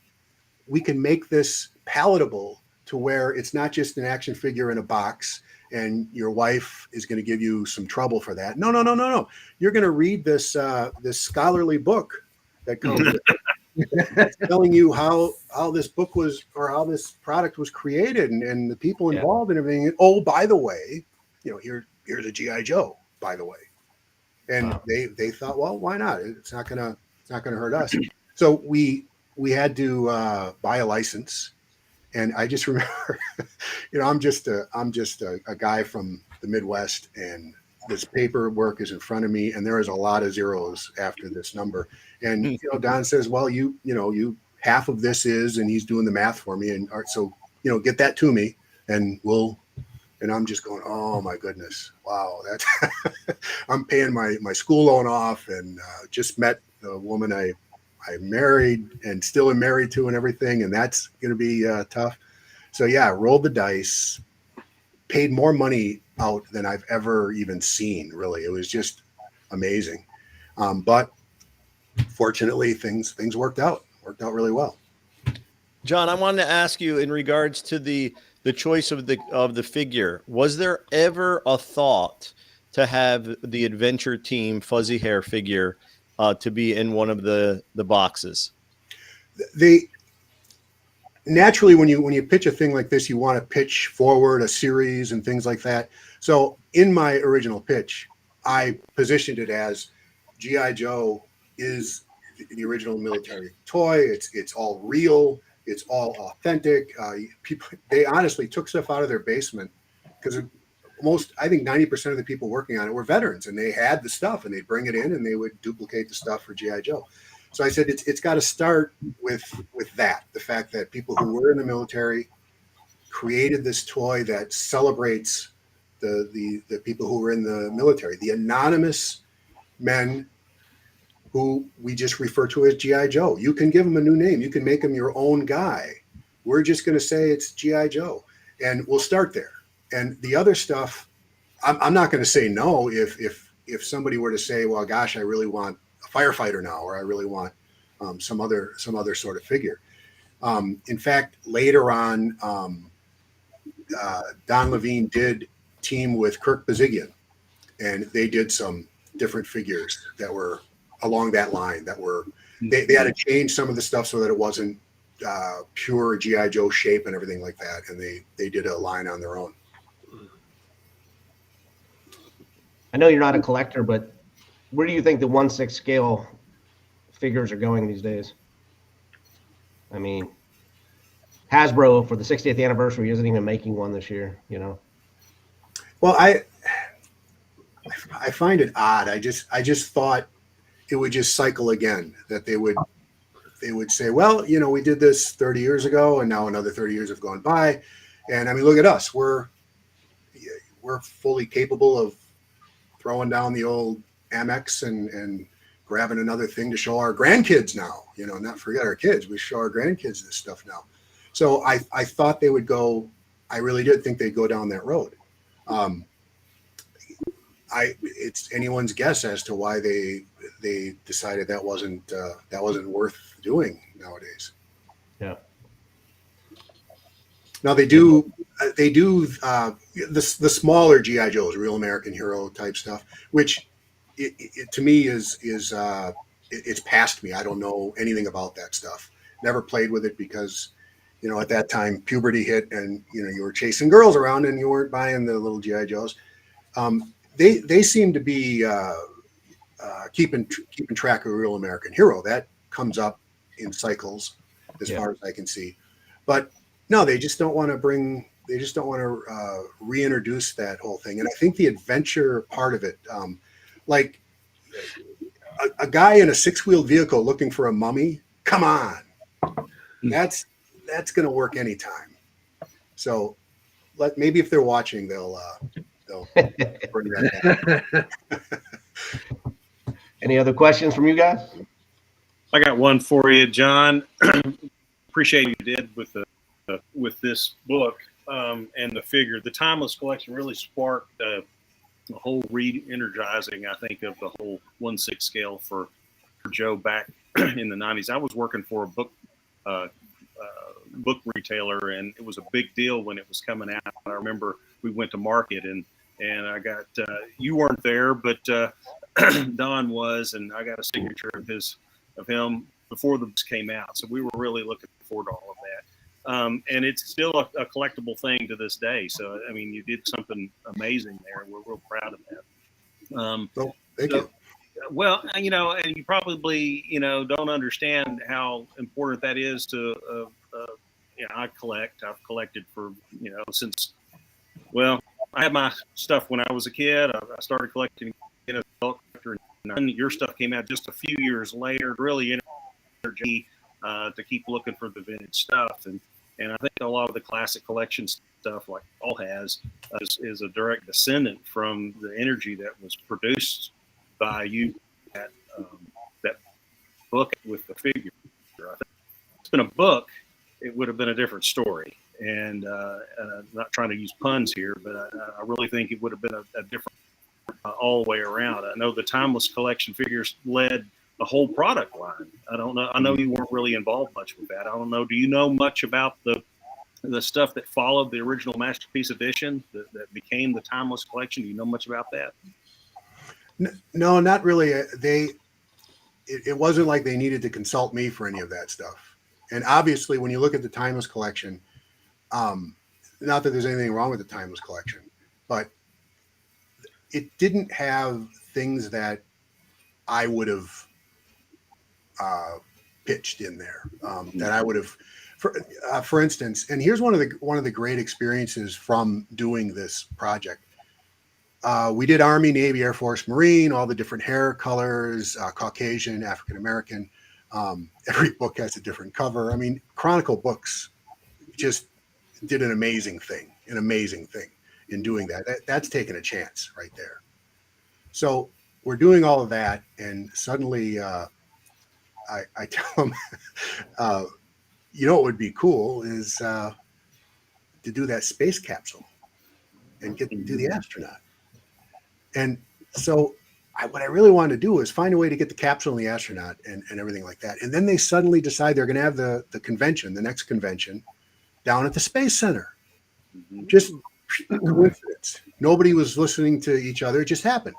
Speaker 6: We can make this palatable to where it's not just an action figure in a box and your wife is going to give you some trouble for that. No. You're going to read this scholarly book that comes telling you how this book was, or how this product was created and the people involved and everything. And, oh, by the way, here's a G.I. Joe, by the way. And they thought, well, why not? It's not gonna hurt us. So we had to buy a license, And I just remember, I'm just a guy from the Midwest, and this paperwork is in front of me, and there is a lot of zeros after this number. And Don says, "Well, you half of this is," and he's doing the math for me, and so get that to me, and we'll. And I'm just going, oh my goodness, wow! That's I'm paying my school loan off, and just met the woman I married and still am married to, and everything, and that's going to be tough. So yeah, rolled the dice, paid more money out than I've ever even seen. Really, it was just amazing. But fortunately, things worked out really well.
Speaker 3: John, I wanted to ask you in regards to the choice of the figure. Was there ever a thought to have the adventure team fuzzy hair figure to be in one of the boxes?
Speaker 6: Naturally, when you pitch a thing like this, you want to pitch forward a series and things like that. So in my original pitch, I positioned it as G.I. Joe is the original military toy. It's all real. It's all authentic. People, they honestly took stuff out of their basement because I think 90% of the people working on it were veterans, and they had the stuff, and they'd bring it in and they would duplicate the stuff for G.I. Joe. So I said it's got to start with that, the fact that people who were in the military created this toy that celebrates the people who were in the military, the anonymous men who we just refer to as G.I. Joe. You can give them a new name. You can make him your own guy. We're just going to say it's G.I. Joe, and we'll start there. And the other stuff, I'm not going to say no if somebody were to say, well, gosh, I really want a firefighter now, or I really want some other sort of figure. In fact, later on, Don Levine did team with Kirk Bazigian, and they did some different figures that were along that line, that were they had to change some of the stuff so that it wasn't pure G.I. Joe shape and everything like that, and they did a line on their own.
Speaker 1: I know you're not a collector, but where do you think the 1/6 scale figures are going these days? I mean, Hasbro for the 60th anniversary isn't even making one this year,
Speaker 6: Well, I find it odd. I just thought it would just cycle again, that they would say, well, we did this 30 years ago, and now another 30 years have gone by. And I mean, look at us. We're fully capable of throwing down the old Amex and grabbing another thing to show our grandkids now, not forget our kids. We show our grandkids this stuff now. So I thought they would go, I really did think they'd go down that road. It's anyone's guess as to why they decided that wasn't worth doing nowadays.
Speaker 1: Yeah.
Speaker 6: Now they do the smaller G.I. Joes, Real American Hero type stuff, which it to me is it's past me. I don't know anything about that stuff. Never played with it because at that time puberty hit, and you were chasing girls around and you weren't buying the little G.I. Joes. They seem to be keeping track of Real American Hero. That comes up in cycles as far as I can see. But no, they just don't want to reintroduce that whole thing. And I think the adventure part of it, like a guy in a 6-wheeled vehicle looking for a mummy, come on. That's going to work anytime. So maybe if they're watching, they'll bring that back.
Speaker 1: Any other questions from you guys?
Speaker 2: I got one for you, John. Appreciate you did with this book and the figure. The Timeless Collection really sparked the whole re-energizing, I think, of the whole 1/6 scale for Joe back in the 90s. I was working for a book retailer, and it was a big deal when it was coming out. I remember we went to market, and I got you weren't there, but Don was, and I got a signature of him before the books came out. So we were really looking forward to all of that. And it's still a collectible thing to this day. So I mean, you did something amazing there, and we're real proud of that.
Speaker 6: Thank you.
Speaker 2: Well, and you probably don't understand how important that is to I collect. I've collected for, since, well, I had my stuff when I was a kid. I started collecting as an adult collector, and your stuff came out just a few years later. Really energy to keep looking for the vintage stuff, and I think a lot of the classic collection stuff, like Paul has, is a direct descendant from the energy that was produced by you that book with the figure. I think if it's been a book, it would have been a different story. And not trying to use puns here, but I really think it would have been a different all the way around. I know the timeless collection figures led the whole product line. I don't know. I know you weren't really involved much with that. I don't know. Do you know much about the stuff that followed the original Masterpiece Edition that became the timeless collection? Do you know much about that?
Speaker 6: No, not really. It wasn't like they needed to consult me for any of that stuff. And obviously, when you look at the timeless collection, not that there's anything wrong with the timeless collection, but it didn't have things that I would have pitched in there, that I would have, for instance. And here's one of the great experiences from doing this project. We did Army, Navy, Air Force, Marine, all the different hair colors, Caucasian, African American. Every book has a different cover. I mean, Chronicle Books just did an amazing thing in doing that. That's taking a chance right there. So we're doing all of that, and suddenly I tell them, what would be cool is to do that space capsule and get to do the astronaut. And so what I really wanted to do is find a way to get the capsule and the astronaut and everything like that. And then they suddenly decide they're going to have the convention, the next convention, down at the Space Center. Just coincidence. Nobody was listening to each other. It just happened.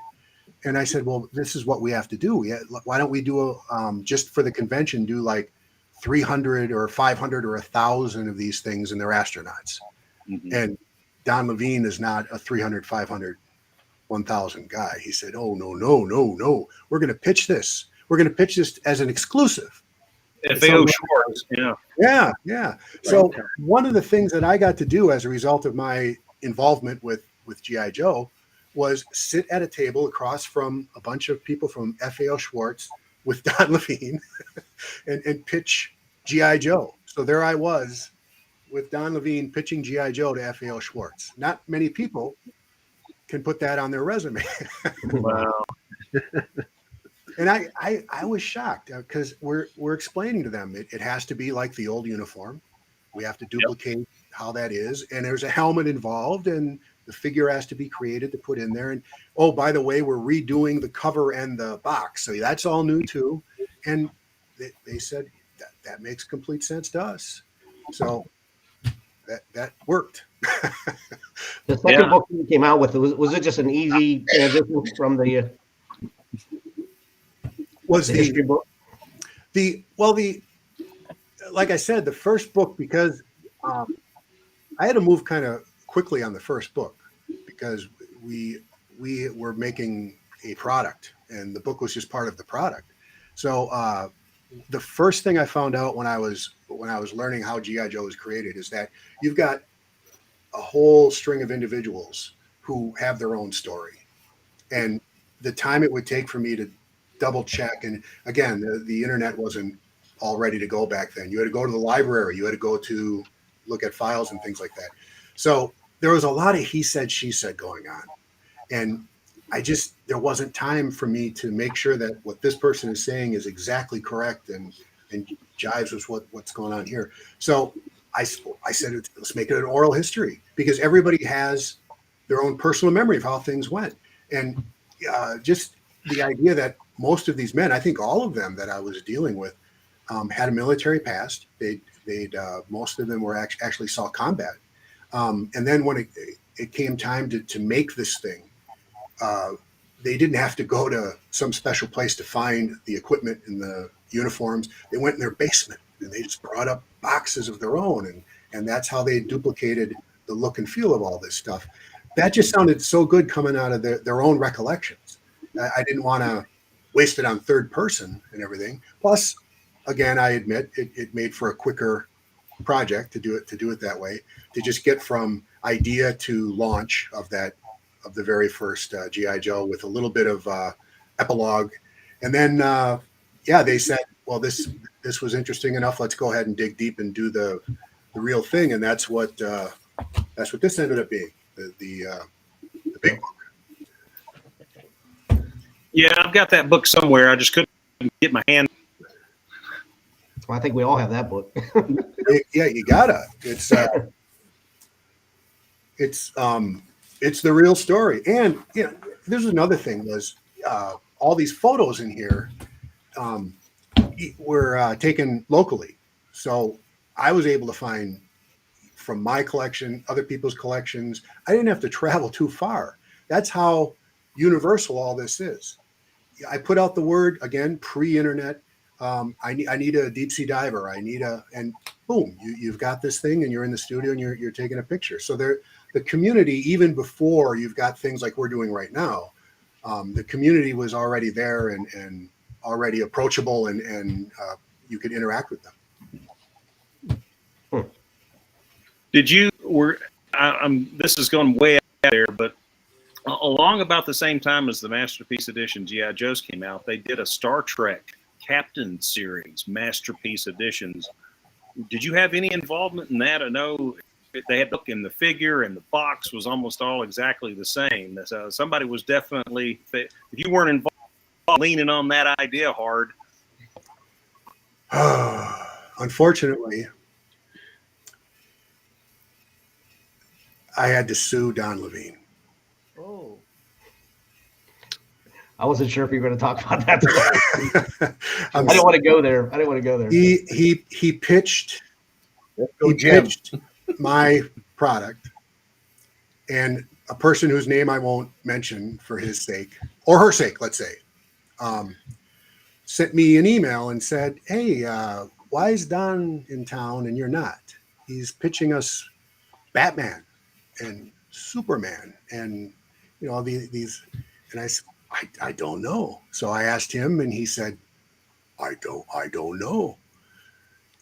Speaker 6: And I said, well, this is what we have to do. Why don't we do just for the convention, do like 300 or 500 or 1,000 of these things, and they're astronauts. And Don Levine is not a 300, 500, 1,000 guy. He said, oh, no. We're going to pitch this. We're going to pitch this as an exclusive.
Speaker 2: FAO Schwartz, yeah.
Speaker 6: Yeah. So one of the things that I got to do as a result of my involvement with G.I. Joe was sit at a table across from a bunch of people from FAO Schwartz with Don Levine and pitch G.I. Joe. So there I was with Don Levine pitching G.I. Joe to FAO Schwartz. Not many people can put that on their resume.
Speaker 2: Wow.
Speaker 6: And I was shocked because we're explaining to them it has to be like the old uniform. We have to duplicate how that is. And there's a helmet involved, and the figure has to be created to put in there. And, oh, by the way, we're redoing the cover and the box. So that's all new too. And they said that makes complete sense to us. So that worked.
Speaker 1: The second book you came out with, was it just an easy transition from the history book?
Speaker 6: Like I said, the first book, because I had to move kind of quickly on the first book because we were making a product, and the book was just part of the product. So the first thing I found out when I was learning how G.I. Joe was created is that you've got a whole string of individuals who have their own story, and the time it would take for me to double check. And again, the internet wasn't all ready to go back then. You had to go to the library. You had to go to look at files and things like that. So there was a lot of he said, she said going on. And there wasn't time for me to make sure that what this person is saying is exactly correct and jives with what's going on here. So I said, let's make it an oral history, because everybody has their own personal memory of how things went. And just the idea that most of these men, I think all of them that I was dealing with, had a military past. Most of them were actually saw combat. And then when it came time to make this thing, they didn't have to go to some special place to find the equipment and the uniforms. They went in their basement and they just brought up boxes of their own. And that's how they duplicated the look and feel of all this stuff. That just sounded so good coming out of their own recollections. I didn't want to waste it on third person and everything. Plus, again, I admit it made for a quicker project to do it that way, to just get from idea to launch of the very first GI Joe with a little bit of epilogue, and then they said, well, this was interesting enough. Let's go ahead and dig deep and do the real thing, and that's what this ended up being, the big book.
Speaker 2: Yeah, I've got that book somewhere. I just couldn't get my hand.
Speaker 1: Well, I think we all have that book.
Speaker 6: Yeah, you gotta. It's the real story. And there's another thing was all these photos in here were taken locally. So I was able to find from my collection, other people's collections. I didn't have to travel too far. That's how universal all this is. I put out the word, again, pre-internet. I need a deep sea diver. And boom, you've got this thing, and you're in the studio and you're taking a picture. So the community, even before you've got things like we're doing right now, the community was already there and already approachable, and you could interact with them.
Speaker 2: Did you this is going way out there, but along about the same time as the Masterpiece Edition GI Joes came out, they did a Star Trek Captain series, Masterpiece Editions. Did you have any involvement in that? I know they had the book and the figure, and the box was almost all exactly the same. So somebody was definitely, if you weren't involved, leaning on that idea hard.
Speaker 6: Unfortunately, I had to sue Don Levine.
Speaker 1: Oh. I wasn't sure if you were going to talk about that today. I didn't want to go there.
Speaker 6: He pitched my product, and a person whose name I won't mention for his sake, or her sake, let's say, sent me an email and said, hey, why is Don in town and you're not? He's pitching us Batman and Superman and these, and I said, I don't know. So I asked him, and he said, I don't know.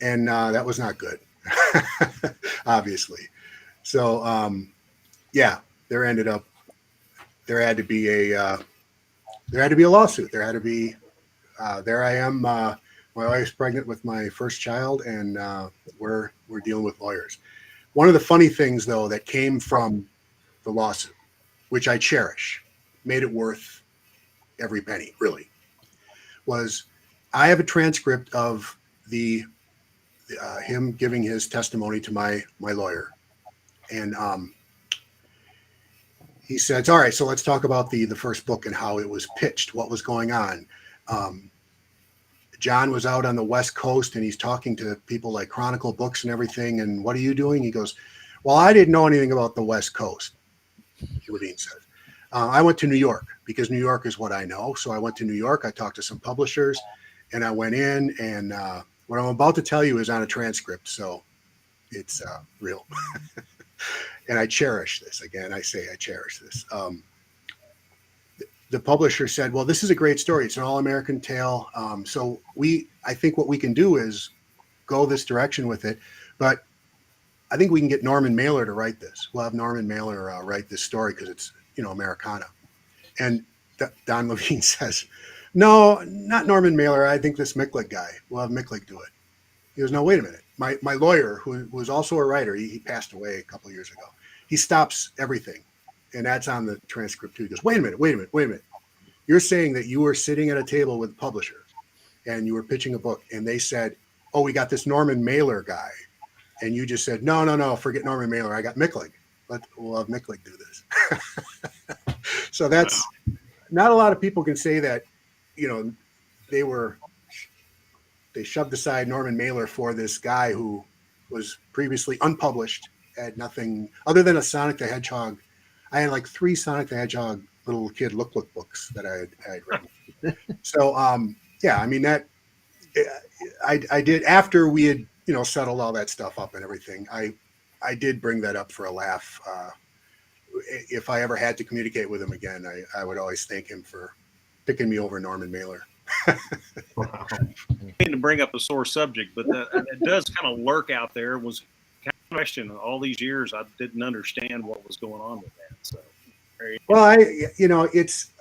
Speaker 6: And that was not good, obviously. So there had to be a lawsuit. There had to be. There I am. My wife's pregnant with my first child, and we're dealing with lawyers. One of the funny things, though, that came from the lawsuit, which I cherish, made it worth every penny, really, was I have a transcript of him giving his testimony to my lawyer, and he says, all right, so let's talk about the first book and how it was pitched, what was going on. John was out on the West Coast, and he's talking to people like Chronicle Books and everything, and what are you doing? He goes, well, I didn't know anything about the West Coast, Levine says. I went to New York because New York is what I know. So I went to New York. I talked to some publishers, and I went in, and what I'm about to tell you is on a transcript. So it's real. And I cherish this. Again, I say I cherish this. The publisher said, well, this is a great story. It's an all-American tale. So I think what we can do is go this direction with it. But I think we can get Norman Mailer to write this. We'll have Norman Mailer write this story because it's, Americana. And Don Levine says, no, not Norman Mailer. I think this Michlig guy. We'll have Michlig do it. He goes, no, wait a minute. My lawyer, who was also a writer, he passed away a couple of years ago. He stops everything. And that's on the transcript too. He goes, wait a minute. You're saying that you were sitting at a table with publishers and you were pitching a book, and they said, oh, we got this Norman Mailer guy. And you just said, no, forget Norman Mailer. I got Michlig. We'll have Michlig do this. So that's not a lot of people can say that, they shoved aside Norman Mailer for this guy who was previously unpublished, had nothing other than a Sonic the Hedgehog. I had like 3 Sonic the Hedgehog little kid lookbook books that I had written. So, that I did after we had, settled all that stuff up and everything. I did bring that up for a laugh. If I ever had to communicate with him again, I would always thank him for picking me over Norman Mailer.
Speaker 1: Wow.
Speaker 2: I mean to bring up a sore subject, but it does kind of lurk out there. Was kind of question all these years. I didn't understand what was going on with that. So,
Speaker 6: Well, it's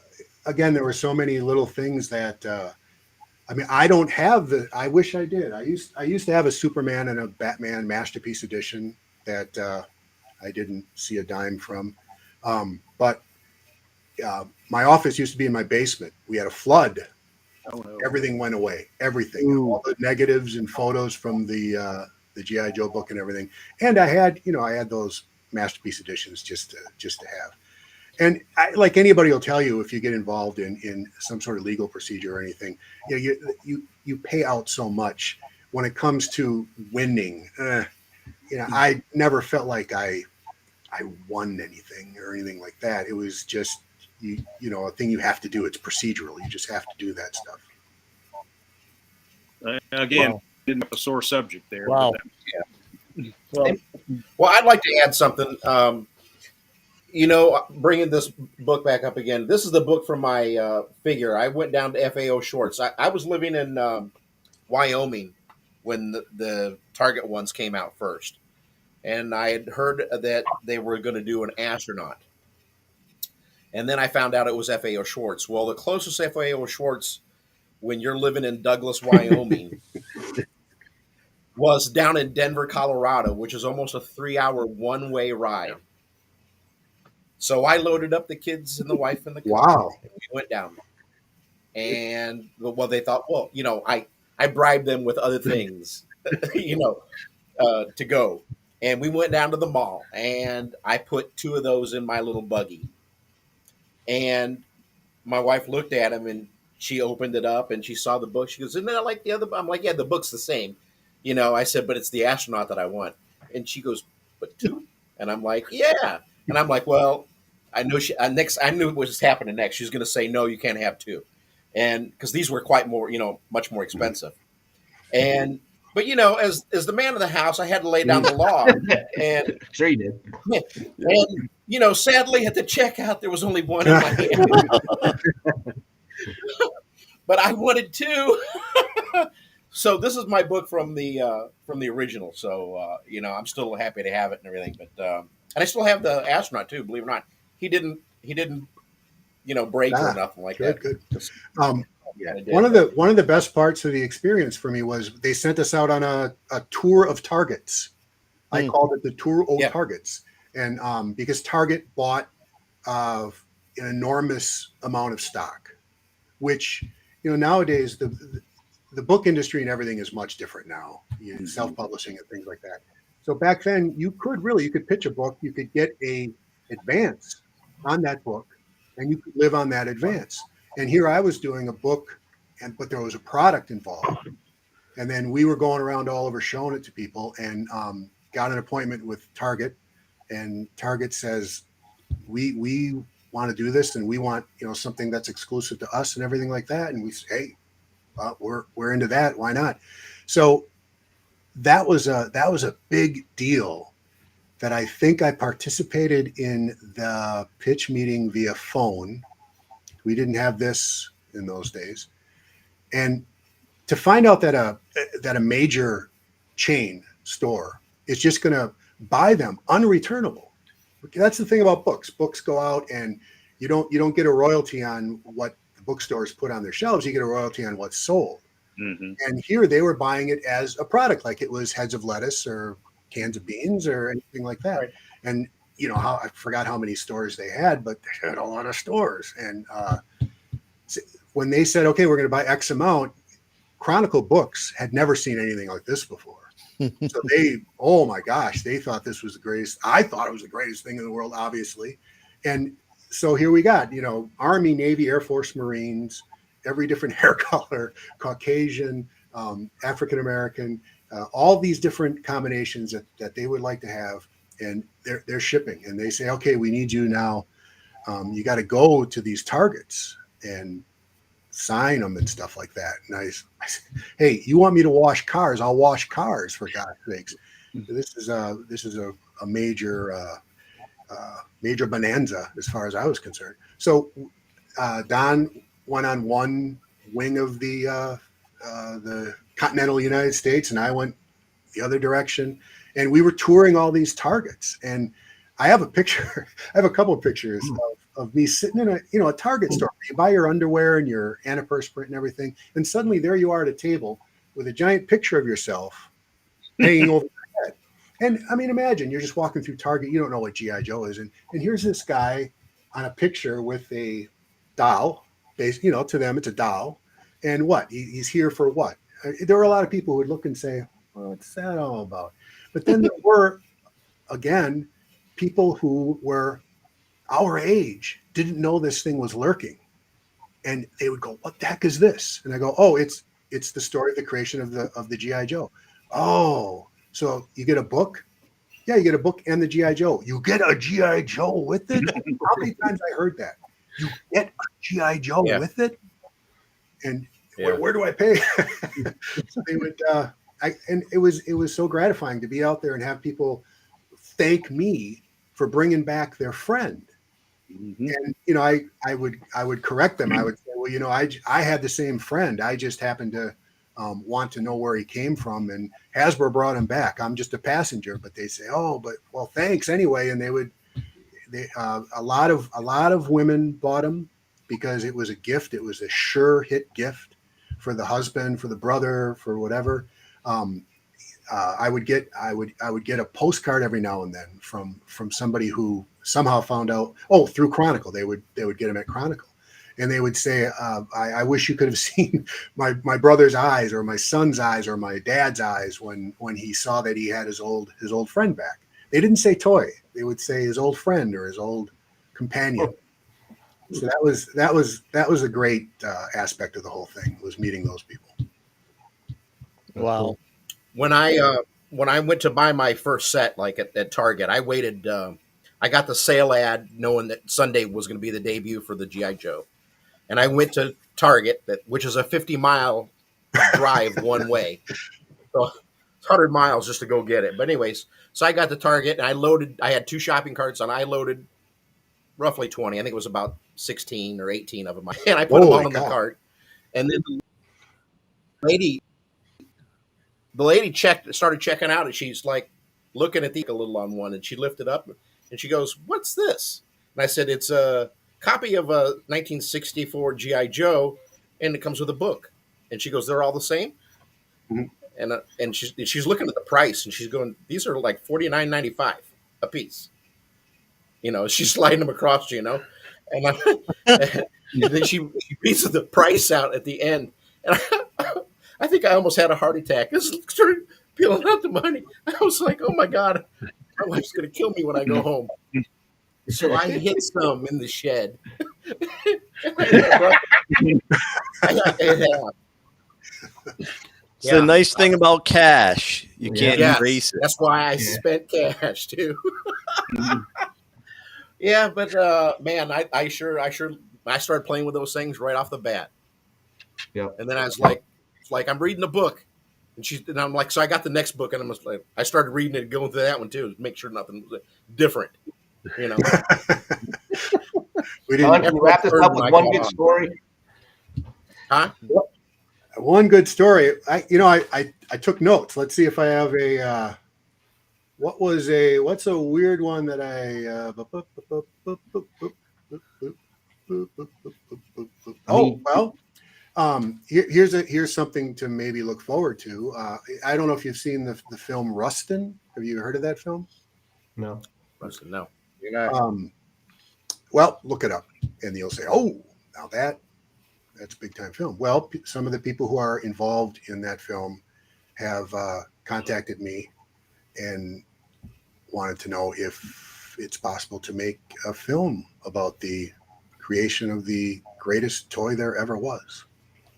Speaker 6: again, there were so many little things that I mean, I don't have I wish I did. I used to have a Superman and a Batman Masterpiece Edition that I didn't see a dime from. But my office used to be in my basement. We had a flood.
Speaker 2: oh no.
Speaker 6: Everything went away. Everything, all the negatives and photos from the GI Joe book and everything. And I had those Masterpiece Editions just to have. And like anybody will tell you, if you get involved in some sort of legal procedure or anything, you pay out so much. When it comes to winning, I never felt like I won anything or anything like that. It was just a thing you have to do. It's procedural. You just have to do that stuff.
Speaker 2: Again, didn't have a sore subject there.
Speaker 3: Wow.
Speaker 4: Well, I'd like to add something. Bringing this book back up again, this is the book from my figure. I went down to FAO Shorts. I was living in Wyoming when the Target ones came out first. And I had heard that they were going to do an astronaut. And then I found out it was FAO Schwartz. Well, the closest FAO Schwartz when you're living in Douglas, Wyoming, was down in Denver, Colorado, which is almost a 3-hour one-way ride. So I loaded up the kids and the wife in the car.
Speaker 6: Wow.
Speaker 4: And we went down. And they thought, I bribed them with other things, to go. And we went down to the mall, and I put 2 of those in my little buggy. And my wife looked at them, and she opened it up, and she saw the book. She goes, "Isn't that like the other?" I'm like, "Yeah, the book's the same." I said, "But it's the astronaut that I want." And she goes, "But 2?" And I'm like, "Yeah." And I'm like, "Well, I know I knew what was happening next. She was going to say, no, you can't have 2. And because these were quite more, much more expensive. But as the man of the house, I had to lay down the law. And
Speaker 1: sure you did.
Speaker 4: And sadly at the checkout there was only one in my hand. But I wanted 2. So this is my book from the original. So I'm still happy to have it and everything. But and I still have the astronaut too, believe it or not. He didn't break or nothing like that.
Speaker 6: Good. One of the best parts of the experience for me was they sent us out on a tour of Targets. I called it the tour of Targets, and because Target bought an enormous amount of stock, which nowadays the book industry and everything is much different now. Self-publishing and things like that. So back then you could pitch a book, you could get a advance on that book, and you could live on that advance. And here I was doing a book, but there was a product involved. And then we were going around all over showing it to people, and got an appointment with Target. And Target says, we want to do this, and we want something that's exclusive to us and everything like that. And we say, hey, we're into that. Why not? So that was a big deal. That I think I participated in the pitch meeting via phone. We didn't have this in those days. And to find out that a major chain store is just going to buy them unreturnable. That's the thing about books. Books go out, and you don't get a royalty on what the bookstores put on their shelves. You get a royalty on what's sold. Mm-hmm. And here they were buying it as a product, like it was heads of lettuce or cans of beans or anything like that. Right. And I forgot how many stores they had, but they had a lot of stores. And when they said, okay, we're going to buy X amount, Chronicle Books had never seen anything like this before. So oh my gosh, they thought this was the greatest. I thought it was the greatest thing in the world, obviously. And so here we got, Army, Navy, Air Force, Marines, every different hair color, Caucasian, African-American, all these different combinations that they would like to have, and they're shipping, and they say, okay, we need you now. You got to go to these Targets and sign them and stuff like that. And I said, hey, you want me to wash cars? I'll wash cars, for God's sakes. This is a major bonanza as far as I was concerned. So Don went on one wing of the continental United States, and I went the other direction, and we were touring all these targets. And I have a picture. I have a couple of pictures of me sitting in a Target store. You buy your underwear and your antiperspirant and everything, and suddenly there you are at a table with a giant picture of yourself hanging over your head. And I mean, imagine you're just walking through Target. You don't know what G.I. Joe is, and here's this guy on a picture with a doll. To them, it's a doll. And what? He's here for what? There were a lot of people who would look and say, well, what's that all about? But then there were, again, people who were our age, didn't know this thing was lurking. And they would go, what the heck is this? And I go, oh, it's the story of the creation of the G.I. Joe. Oh, so you get a book? Yeah, you get a book and the G.I. Joe. You get a G.I. Joe with it? How many times I heard that? You get a G.I. Joe with it? And where do I pay? So they would, and it was so gratifying to be out there and have people thank me for bringing back their friend. Mm-hmm. And I would correct them. I would say, well, I had the same friend. I just happened to want to know where he came from, and Hasbro brought him back. I'm just a passenger. But they say, oh, but well, thanks anyway. And a lot of women bought him because it was a gift. It was a sure hit gift for the husband, for the brother, for whatever. I would get a postcard every now and then from somebody who somehow found out. Oh, through Chronicle, they would get them at Chronicle, and they would say, I wish you could have seen my brother's eyes, or my son's eyes, or my dad's eyes when he saw that he had his old friend back. They didn't say toy; they would say his old friend or his old companion. So that was a great aspect of the whole thing, was meeting those people.
Speaker 3: Wow.
Speaker 4: When I went to buy my first set, like at Target, I waited. I got the sale ad knowing that Sunday was going to be the debut for the G.I. Joe, and I went to Target, which is a 50-mile drive one way, so it's 100 miles just to go get it. But anyways, so I got to Target and I had 2 shopping carts, and I loaded roughly 20. I think it was about 16 or 18 of them, and I put them all in the cart. And then the lady started checking out, and she's like looking at a little on one, and she lifted up and she goes, "What's this?" And I said, "It's a copy of a 1964 G.I. Joe, and it comes with a book." And she goes, "They're all the same?" Mm-hmm. And she's looking at the price, and she's going, "These are like $49.95 a piece." She's sliding them across, and then she reads the price out at the end, and I think I almost had a heart attack. I started peeling out the money. I was like, "Oh my God, my wife's going to kill me when I go home." So I hid some in the shed.
Speaker 3: It's the nice thing about cash. You can't erase it.
Speaker 4: That's why I spent cash too. Yeah, but man, I started playing with those things right off the bat.
Speaker 1: Yeah.
Speaker 4: And then I was like, I'm reading a book, and I'm like, so I got the next book, and I started reading it, going through that one too, to make sure nothing was different.
Speaker 1: We didn't wrap this up with one good story.
Speaker 4: Huh?
Speaker 6: One good story. I took notes. Let's see if I have a. What's a weird one that I. Here's something to maybe look forward to. I don't know if you've seen the film Rustin. Have you heard of that film?
Speaker 1: No.
Speaker 4: Rustin, no.
Speaker 6: Well, look it up, and you'll say, "Oh, now that's a big time film." Well, some of the people who are involved in that film have contacted me and wanted to know if it's possible to make a film about the creation of the greatest toy there ever was.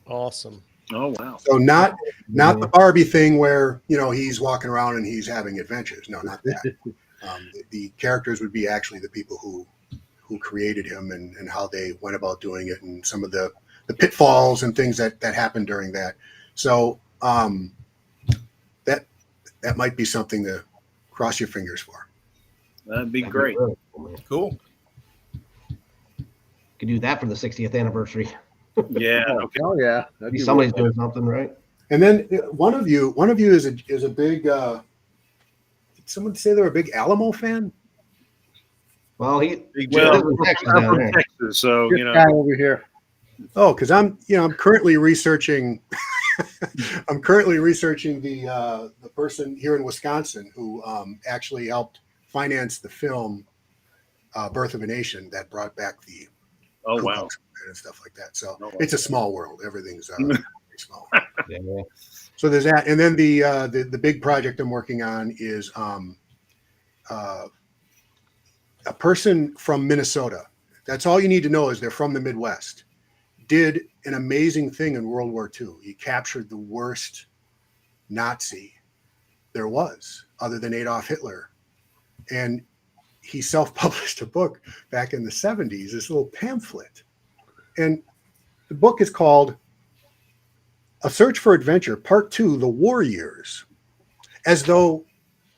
Speaker 3: Awesome.
Speaker 2: Oh, wow.
Speaker 6: So not the Barbie thing where, he's walking around and he's having adventures. No, not that. The characters would be actually the people who created him and how they went about doing it, and some of the pitfalls and things that happened during that. So that might be something to cross your fingers for.
Speaker 2: That'd be great.
Speaker 4: Cool.
Speaker 1: Could do that for the 60th anniversary.
Speaker 2: Yeah. Okay.
Speaker 5: Oh yeah, that'd be
Speaker 1: Somebody's
Speaker 5: real
Speaker 1: doing something, right?
Speaker 6: And then one of you is a big. Did someone say they're a big Alamo fan?
Speaker 1: Well, he
Speaker 3: Big
Speaker 2: Well,
Speaker 1: lives
Speaker 3: Joe.
Speaker 1: in Texas
Speaker 2: I'm
Speaker 1: down
Speaker 2: from
Speaker 1: there.
Speaker 2: Texas, so
Speaker 5: This
Speaker 2: you know.
Speaker 5: guy over here.
Speaker 6: Oh, because I'm currently researching. I'm currently researching the person here in Wisconsin who actually helped finance the film "Birth of a Nation" that brought back the
Speaker 2: Oh
Speaker 6: Ku
Speaker 2: wow.
Speaker 6: Klux Klan and stuff like that. So
Speaker 2: Oh, wow.
Speaker 6: it's a small world. Everything's very small.
Speaker 1: Yeah.
Speaker 6: So there's that, and then the big project I'm working on is a person from Minnesota. That's all you need to know is they're from the Midwest. Did an amazing thing in World War II. He captured the worst Nazi there was, other than Adolf Hitler, and he self-published a book back in the 70s. This little pamphlet, and the book is called A Search for Adventure, Part 2, The War Years, as though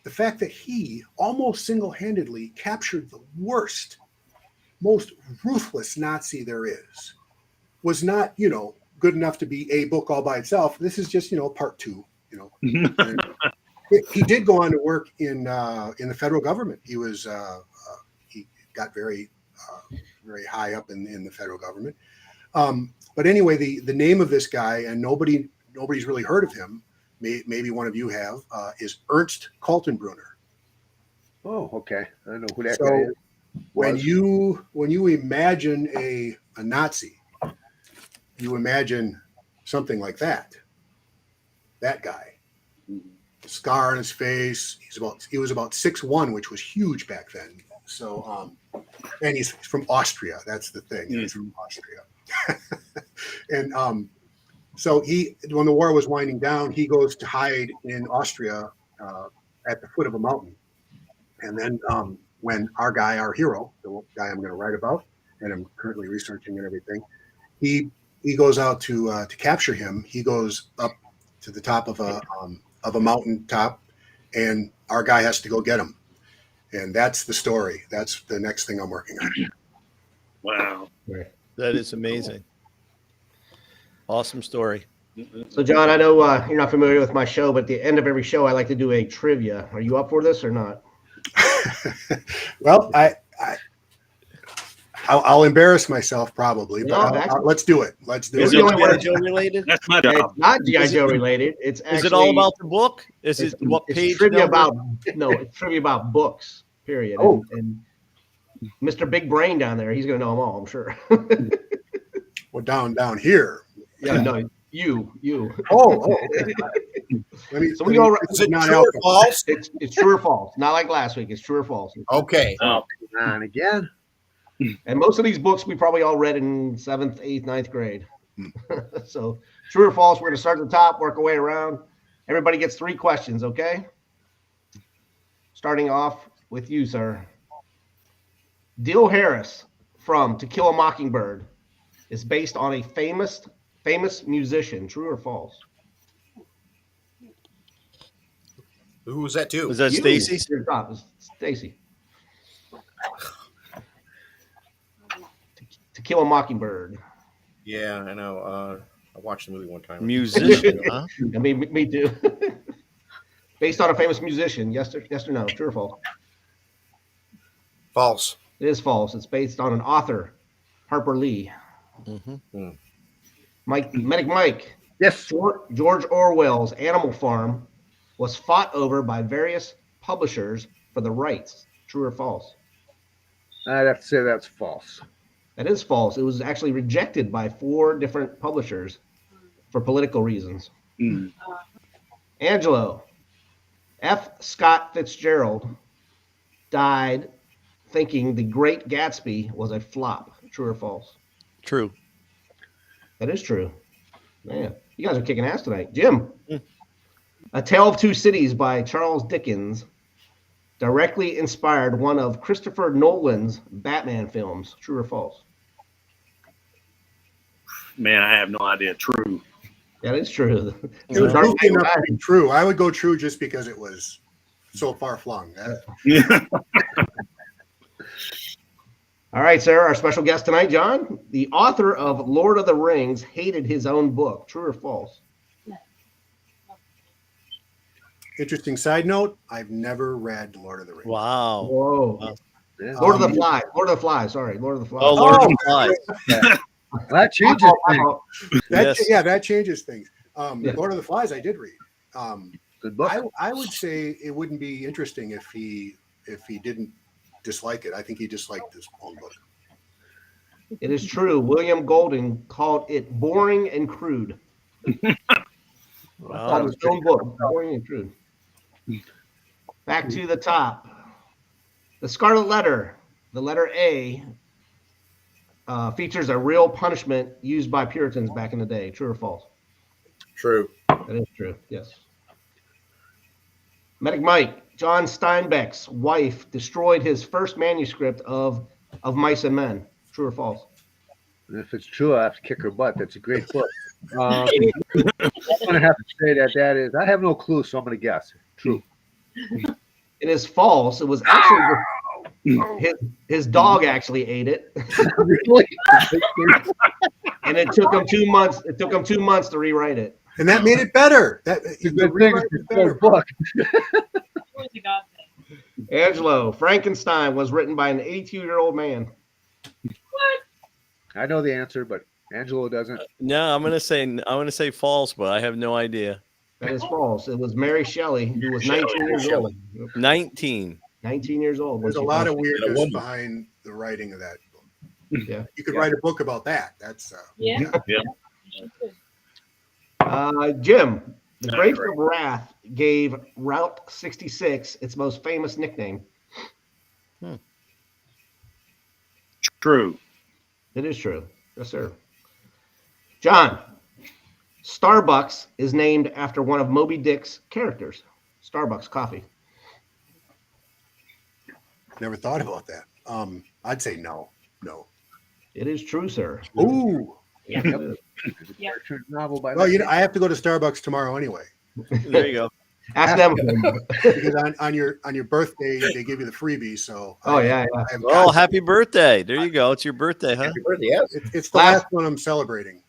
Speaker 6: the fact that he almost single-handedly captured the worst, most ruthless Nazi there is was not, good enough to be a book all by itself. This is just, part 2, And he did go on to work in the federal government. He was he got very high up in the federal government. But anyway, the name of this guy, and nobody's really heard of him. Maybe one of you have, is Ernst Kaltenbrunner.
Speaker 5: Oh, okay. I don't know who that
Speaker 6: So
Speaker 5: guy is.
Speaker 6: when you imagine a Nazi, you imagine something like that. That guy, scar on his face. He was about 6'1", which was huge back then. So, and he's from Austria. That's the thing. He's from Austria. And so when the war was winding down, he goes to hide in Austria at the foot of a mountain. And then when our hero, the guy I'm going to write about, and I'm currently researching and everything, he goes out to capture him. He goes up to the top of a mountain top, and our guy has to go get him. And that's the story. That's the next thing I'm working on.
Speaker 2: Wow.
Speaker 3: That is amazing. Awesome story.
Speaker 1: So, John, I know you're not familiar with my show, but at the end of every show, I like to do a trivia. Are you up for this or not?
Speaker 6: Well, I'll embarrass myself probably, but let's do it. Let's do
Speaker 3: Is
Speaker 6: it.
Speaker 3: it
Speaker 1: only one-
Speaker 3: G.I. Joe related?
Speaker 2: That's my
Speaker 1: It's
Speaker 2: job.
Speaker 1: not G.I. Joe related. It's actually,
Speaker 3: Is it all about the book? Is it what
Speaker 1: it's
Speaker 3: page
Speaker 1: trivia
Speaker 3: number?
Speaker 1: it's trivia about books, period.
Speaker 6: Oh.
Speaker 1: And Mr. Big Brain down there, he's going to know them all, I'm sure.
Speaker 6: Well, down here.
Speaker 1: Yeah, no, you.
Speaker 6: Oh, okay.
Speaker 1: So when you all,
Speaker 4: Is it
Speaker 6: not
Speaker 4: true or
Speaker 6: alcohol.
Speaker 4: false?
Speaker 1: it's true or false. Not like last week. It's true or false.
Speaker 4: Okay.
Speaker 2: Oh,
Speaker 5: Come on again.
Speaker 1: And most of these books we probably all read in 7th, 8th, 9th grade. So true or false, we're going to start at the top, work our way around. Everybody gets 3 questions, okay? Starting off with you, sir. Dill Harris from To Kill a Mockingbird is based on a famous musician. True or false?
Speaker 4: Who was that too?
Speaker 3: Was that
Speaker 1: You.
Speaker 3: Stacy?
Speaker 1: Your top is Stacy. To Kill a Mockingbird.
Speaker 4: Yeah, I know. I watched the movie one time.
Speaker 3: Musician, huh?
Speaker 1: I mean, me too. Based on a famous musician. Yes or no? True or false?
Speaker 4: False.
Speaker 1: It is false. It's based on an author, Harper Lee.
Speaker 3: Mm-hmm.
Speaker 1: Medic Mike.
Speaker 5: Yes.
Speaker 1: George Orwell's Animal Farm was fought over by various publishers for the rights. True or false?
Speaker 5: I'd have to say that's false.
Speaker 1: That is false. It was actually rejected by 4 different publishers for political reasons.
Speaker 2: mm.
Speaker 1: Angelo. F. Scott Fitzgerald died thinking The Great Gatsby was a flop. True or false?
Speaker 3: True.
Speaker 1: That is true. Man, you guys are kicking ass tonight. Jim. A Tale of Two Cities by Charles Dickens directly inspired one of Christopher Nolan's Batman films. True or false?
Speaker 2: Man, I have no idea. True.
Speaker 1: That is true.
Speaker 6: It was
Speaker 1: Dark
Speaker 6: goofy
Speaker 1: Knight
Speaker 6: enough to
Speaker 1: Rises.
Speaker 6: be true. I would go true just because it was so far flung.
Speaker 2: Yeah.
Speaker 1: All All right, sir. Our special guest tonight, John, the author of Lord of the Rings, hated his own book. True or false?
Speaker 6: Interesting side note: I've never read Lord of the Rings.
Speaker 3: Wow.
Speaker 1: Whoa.
Speaker 3: Wow.
Speaker 5: Yeah.
Speaker 1: Lord of the Flies. Lord of the Flies. Sorry. Lord of the Flies.
Speaker 3: Oh, Lord of the Flies.
Speaker 5: That changes things.
Speaker 3: Yes.
Speaker 6: Yeah, that changes things.
Speaker 1: Yeah.
Speaker 6: Lord of the Flies, I did read.
Speaker 5: Good book.
Speaker 6: I would say it wouldn't be interesting if he didn't dislike it. I think he disliked his own book.
Speaker 1: It is true. William Golding called it boring and crude.
Speaker 3: Wow.
Speaker 1: Called his own book boring and crude. Back to the top. The Scarlet Letter, the letter A, features a real punishment used by Puritans back in the day. True or false?
Speaker 4: True.
Speaker 1: That is true. Yes. Medic Mike, John Steinbeck's wife destroyed his first manuscript of Mice and Men. True or false?
Speaker 5: If it's true, I have to kick her butt. That's a great book. I'm going to have to say that is. I have no clue, so I'm going to guess. True.
Speaker 1: It is false. It was actually his dog actually ate it,
Speaker 5: Really?
Speaker 1: and it took him 2 months. It took him 2 months to rewrite it.
Speaker 6: And that made it better.
Speaker 5: It's a good thing it's a better book.
Speaker 1: Angelo, Frankenstein was written by an 82-year-old man.
Speaker 5: I know the answer, but Angelo doesn't.
Speaker 3: No, I'm gonna say false, but I have no idea.
Speaker 1: That is false. It was Mary Shelley, who was 19 years old.
Speaker 3: 19.
Speaker 1: 19 years old.
Speaker 6: There's a lot of weirdness behind the writing of that book.
Speaker 1: Yeah.
Speaker 6: You could write a book about that. That's
Speaker 7: Yeah.
Speaker 1: Jim, the Grapes of Wrath gave Route 66 its most famous nickname.
Speaker 2: True.
Speaker 1: It is true. Yes, sir. John, Starbucks is named after one of Moby Dick's characters. Starbucks coffee.
Speaker 6: never thought about that. I'd say no.
Speaker 1: It is true, sir.
Speaker 6: Ooh.
Speaker 1: It is.
Speaker 7: Yeah.
Speaker 5: Novel by
Speaker 6: Well, I have to go to Starbucks tomorrow anyway.
Speaker 3: There you go.
Speaker 1: Ask them.
Speaker 6: Because on your birthday they give you the freebie. So
Speaker 1: Oh, yeah.
Speaker 3: Oh, happy birthday. There you go. It's your birthday, huh?
Speaker 4: Happy birthday, yes.
Speaker 6: It's the last one I'm celebrating.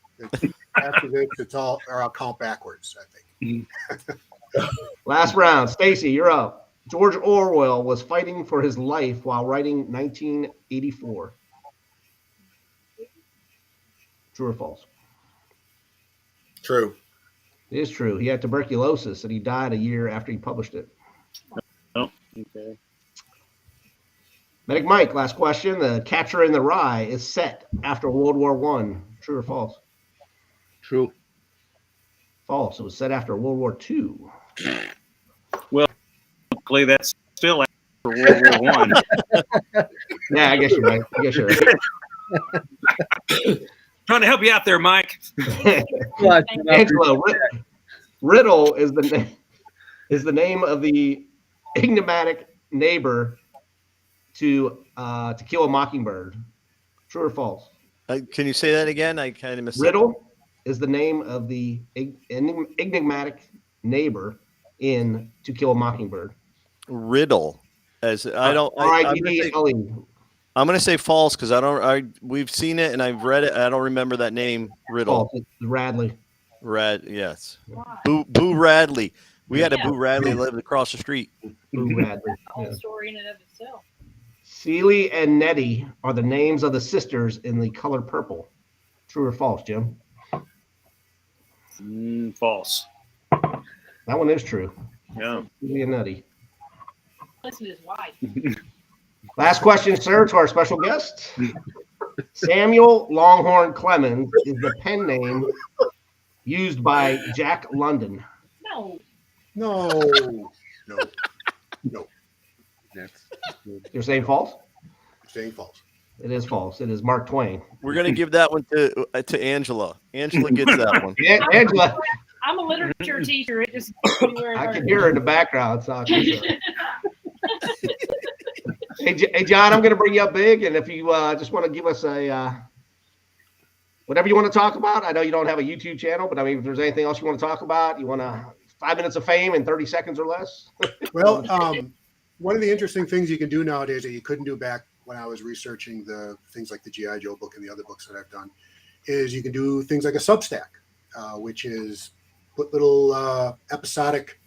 Speaker 6: After this, it's all, or I'll count backwards, I think.
Speaker 1: Last round. Stacy, you're up. George Orwell was fighting for his life while writing 1984. True or false?
Speaker 4: True.
Speaker 1: It is true. He had tuberculosis and he died a year after he published it.
Speaker 2: Oh, okay.
Speaker 1: Medic Mike, last question. The Catcher in the Rye is set after World War I. True or false?
Speaker 5: True.
Speaker 1: False. It was set after World War II.
Speaker 2: Luckily, that's still after World War One.
Speaker 1: Yeah, I guess you're right.
Speaker 2: Trying to help you out there, Mike.
Speaker 1: Angelo, Riddle is the name of the enigmatic neighbor to Kill a Mockingbird. True or false?
Speaker 3: Can you say that again? I kind of missed
Speaker 1: Riddle is the name of the enigmatic neighbor in To Kill a Mockingbird.
Speaker 3: Riddle. As I don't.
Speaker 1: R-I-D-D-L-E.
Speaker 3: I'm gonna say false because we've seen it and I've read it. I don't remember that name. Riddle.
Speaker 1: False. It's Radley.
Speaker 3: Yes.
Speaker 7: Why?
Speaker 3: Boo Radley. We had a
Speaker 7: Yeah.
Speaker 3: Boo Radley lived across the street.
Speaker 1: Boo Radley.
Speaker 7: The whole
Speaker 1: Yeah.
Speaker 7: story in and of itself.
Speaker 1: Celie and Nettie are the names of the sisters in The Color Purple. True or false, Jim?
Speaker 2: False.
Speaker 1: That one is true.
Speaker 2: Yeah.
Speaker 1: Celie and Nettie.
Speaker 7: Listen to his wife.
Speaker 1: Last question, sir, to our special guest. Samuel Longhorn Clemens is the pen name used by Jack London.
Speaker 7: No.
Speaker 6: No.
Speaker 1: You're saying false?
Speaker 6: Saying false.
Speaker 1: It is false. It is Mark Twain.
Speaker 3: We're gonna give that one to Angela. Angela gets that one.
Speaker 1: Angela,
Speaker 7: I'm a literature teacher. It just
Speaker 1: I can hear her in the background. So hey, John, I'm going to bring you up big, and if you just want to give us a whatever you want to talk about. I know you don't have a YouTube channel, but I mean, if there's anything else you want to talk about, you want 5 minutes of fame in 30 seconds or less.
Speaker 6: Well, one of the interesting things you can do nowadays that you couldn't do back when I was researching the things like the GI Joe book and the other books that I've done, is you can do things like a Substack, which is put little episodic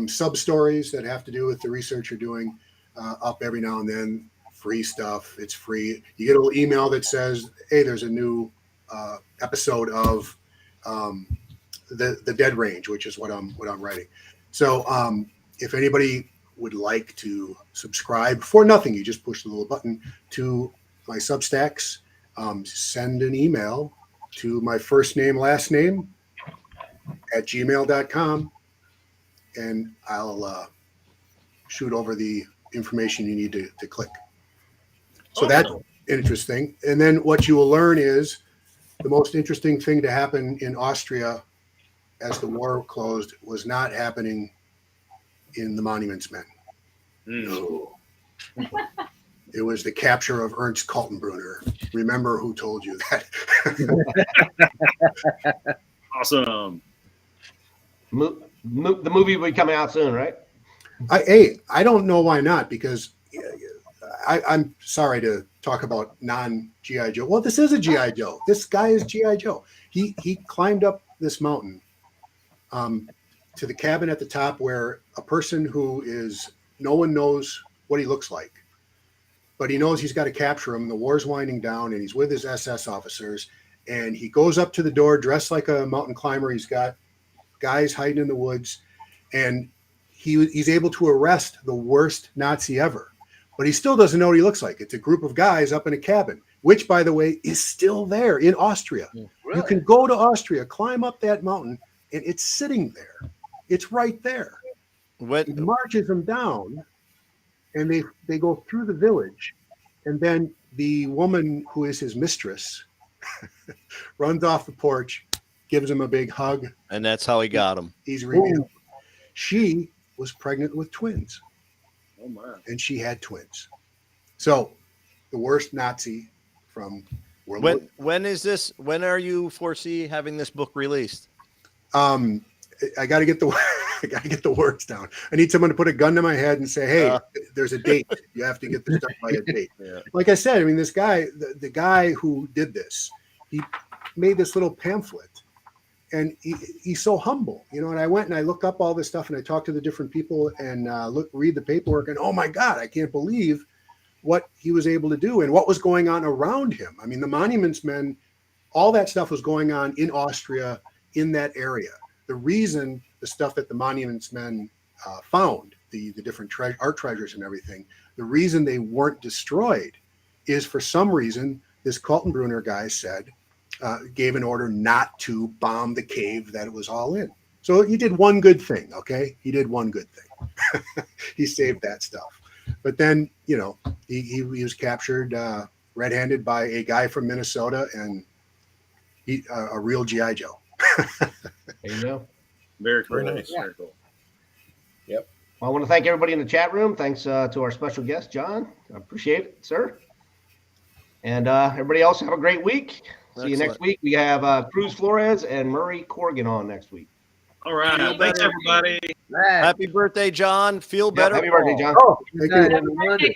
Speaker 6: sub stories that have to do with the research you're doing up every now and then. Free stuff. It's free. You get a little email that says, "Hey, there's a new episode of the Dead Range," which is what I'm writing. So if anybody would like to subscribe for nothing, you just push the little button to my Substacks. Send an email to my first name, last name at gmail.com, and I'll shoot over the information you need to click. So that's interesting. And then what you will learn is the most interesting thing to happen in Austria as the war closed was not happening in the Monuments Men. No. It was the capture of Ernst Kaltenbrunner. Remember who told you that.
Speaker 2: Awesome.
Speaker 1: The movie will be coming out soon, right?
Speaker 6: I don't know why not, because I'm sorry to talk about non-GI Joe. Well, this is a GI Joe. This guy is GI Joe. He climbed up this mountain to the cabin at the top, where a person who is, no one knows what he looks like, but he knows he's got to capture him. The war's winding down, and he's with his SS officers, and he goes up to the door dressed like a mountain climber. He's got guys hiding in the woods, and he's able to arrest the worst Nazi ever. But he still doesn't know what he looks like. It's a group of guys up in a cabin, which, by the way, is still there in Austria.
Speaker 3: Really?
Speaker 6: You can go to Austria, climb up that mountain, and it's sitting there. It's right there.
Speaker 3: What?
Speaker 6: He marches them down, and they go through the village, and then the woman who is his mistress runs off the porch, gives him a big hug.
Speaker 3: And that's how he got him.
Speaker 6: He's revealed. She was pregnant with twins.
Speaker 2: Oh my!
Speaker 6: And she had twins. So the worst Nazi from World War.
Speaker 3: When is this? When are you foresee having this book released?
Speaker 6: I got to get the words down. I need someone to put a gun to my head and say, "Hey, there's a date. You have to get this done by a date."
Speaker 3: Yeah.
Speaker 6: Like I said, I mean, this guy, the guy who did this, he made this little pamphlet, and he's so humble, you know. And I went and I looked up all this stuff, and I talked to the different people and read the paperwork, and oh my God, I can't believe what he was able to do and what was going on around him. I mean, the Monuments Men, all that stuff was going on in Austria, in that area. The reason the stuff that the Monuments Men found, the different art treasures and everything, the reason they weren't destroyed is, for some reason, this Kaltenbrunner guy said, gave an order not to bomb the cave that it was all in. So he did one good thing, okay? He did one good thing. He saved that stuff. But then, you know, he was captured red-handed by a guy from Minnesota, and a real GI Joe.
Speaker 1: There you go.
Speaker 2: Very
Speaker 4: Very
Speaker 2: cool.
Speaker 4: nice.
Speaker 2: Very cool.
Speaker 4: Yep.
Speaker 1: Well, I want to thank everybody in the chat room. Thanks to our special guest, John. I appreciate it, sir. And everybody else, have a great week. See you next week. We have Cruz Flores and Murray Corrigan on next week.
Speaker 2: All right. Thanks, everybody.
Speaker 3: Happy birthday, John. Feel better.
Speaker 1: Happy birthday, John.
Speaker 5: Oh,
Speaker 6: Thank
Speaker 5: good
Speaker 6: you.
Speaker 5: everyone.
Speaker 7: Hey, John.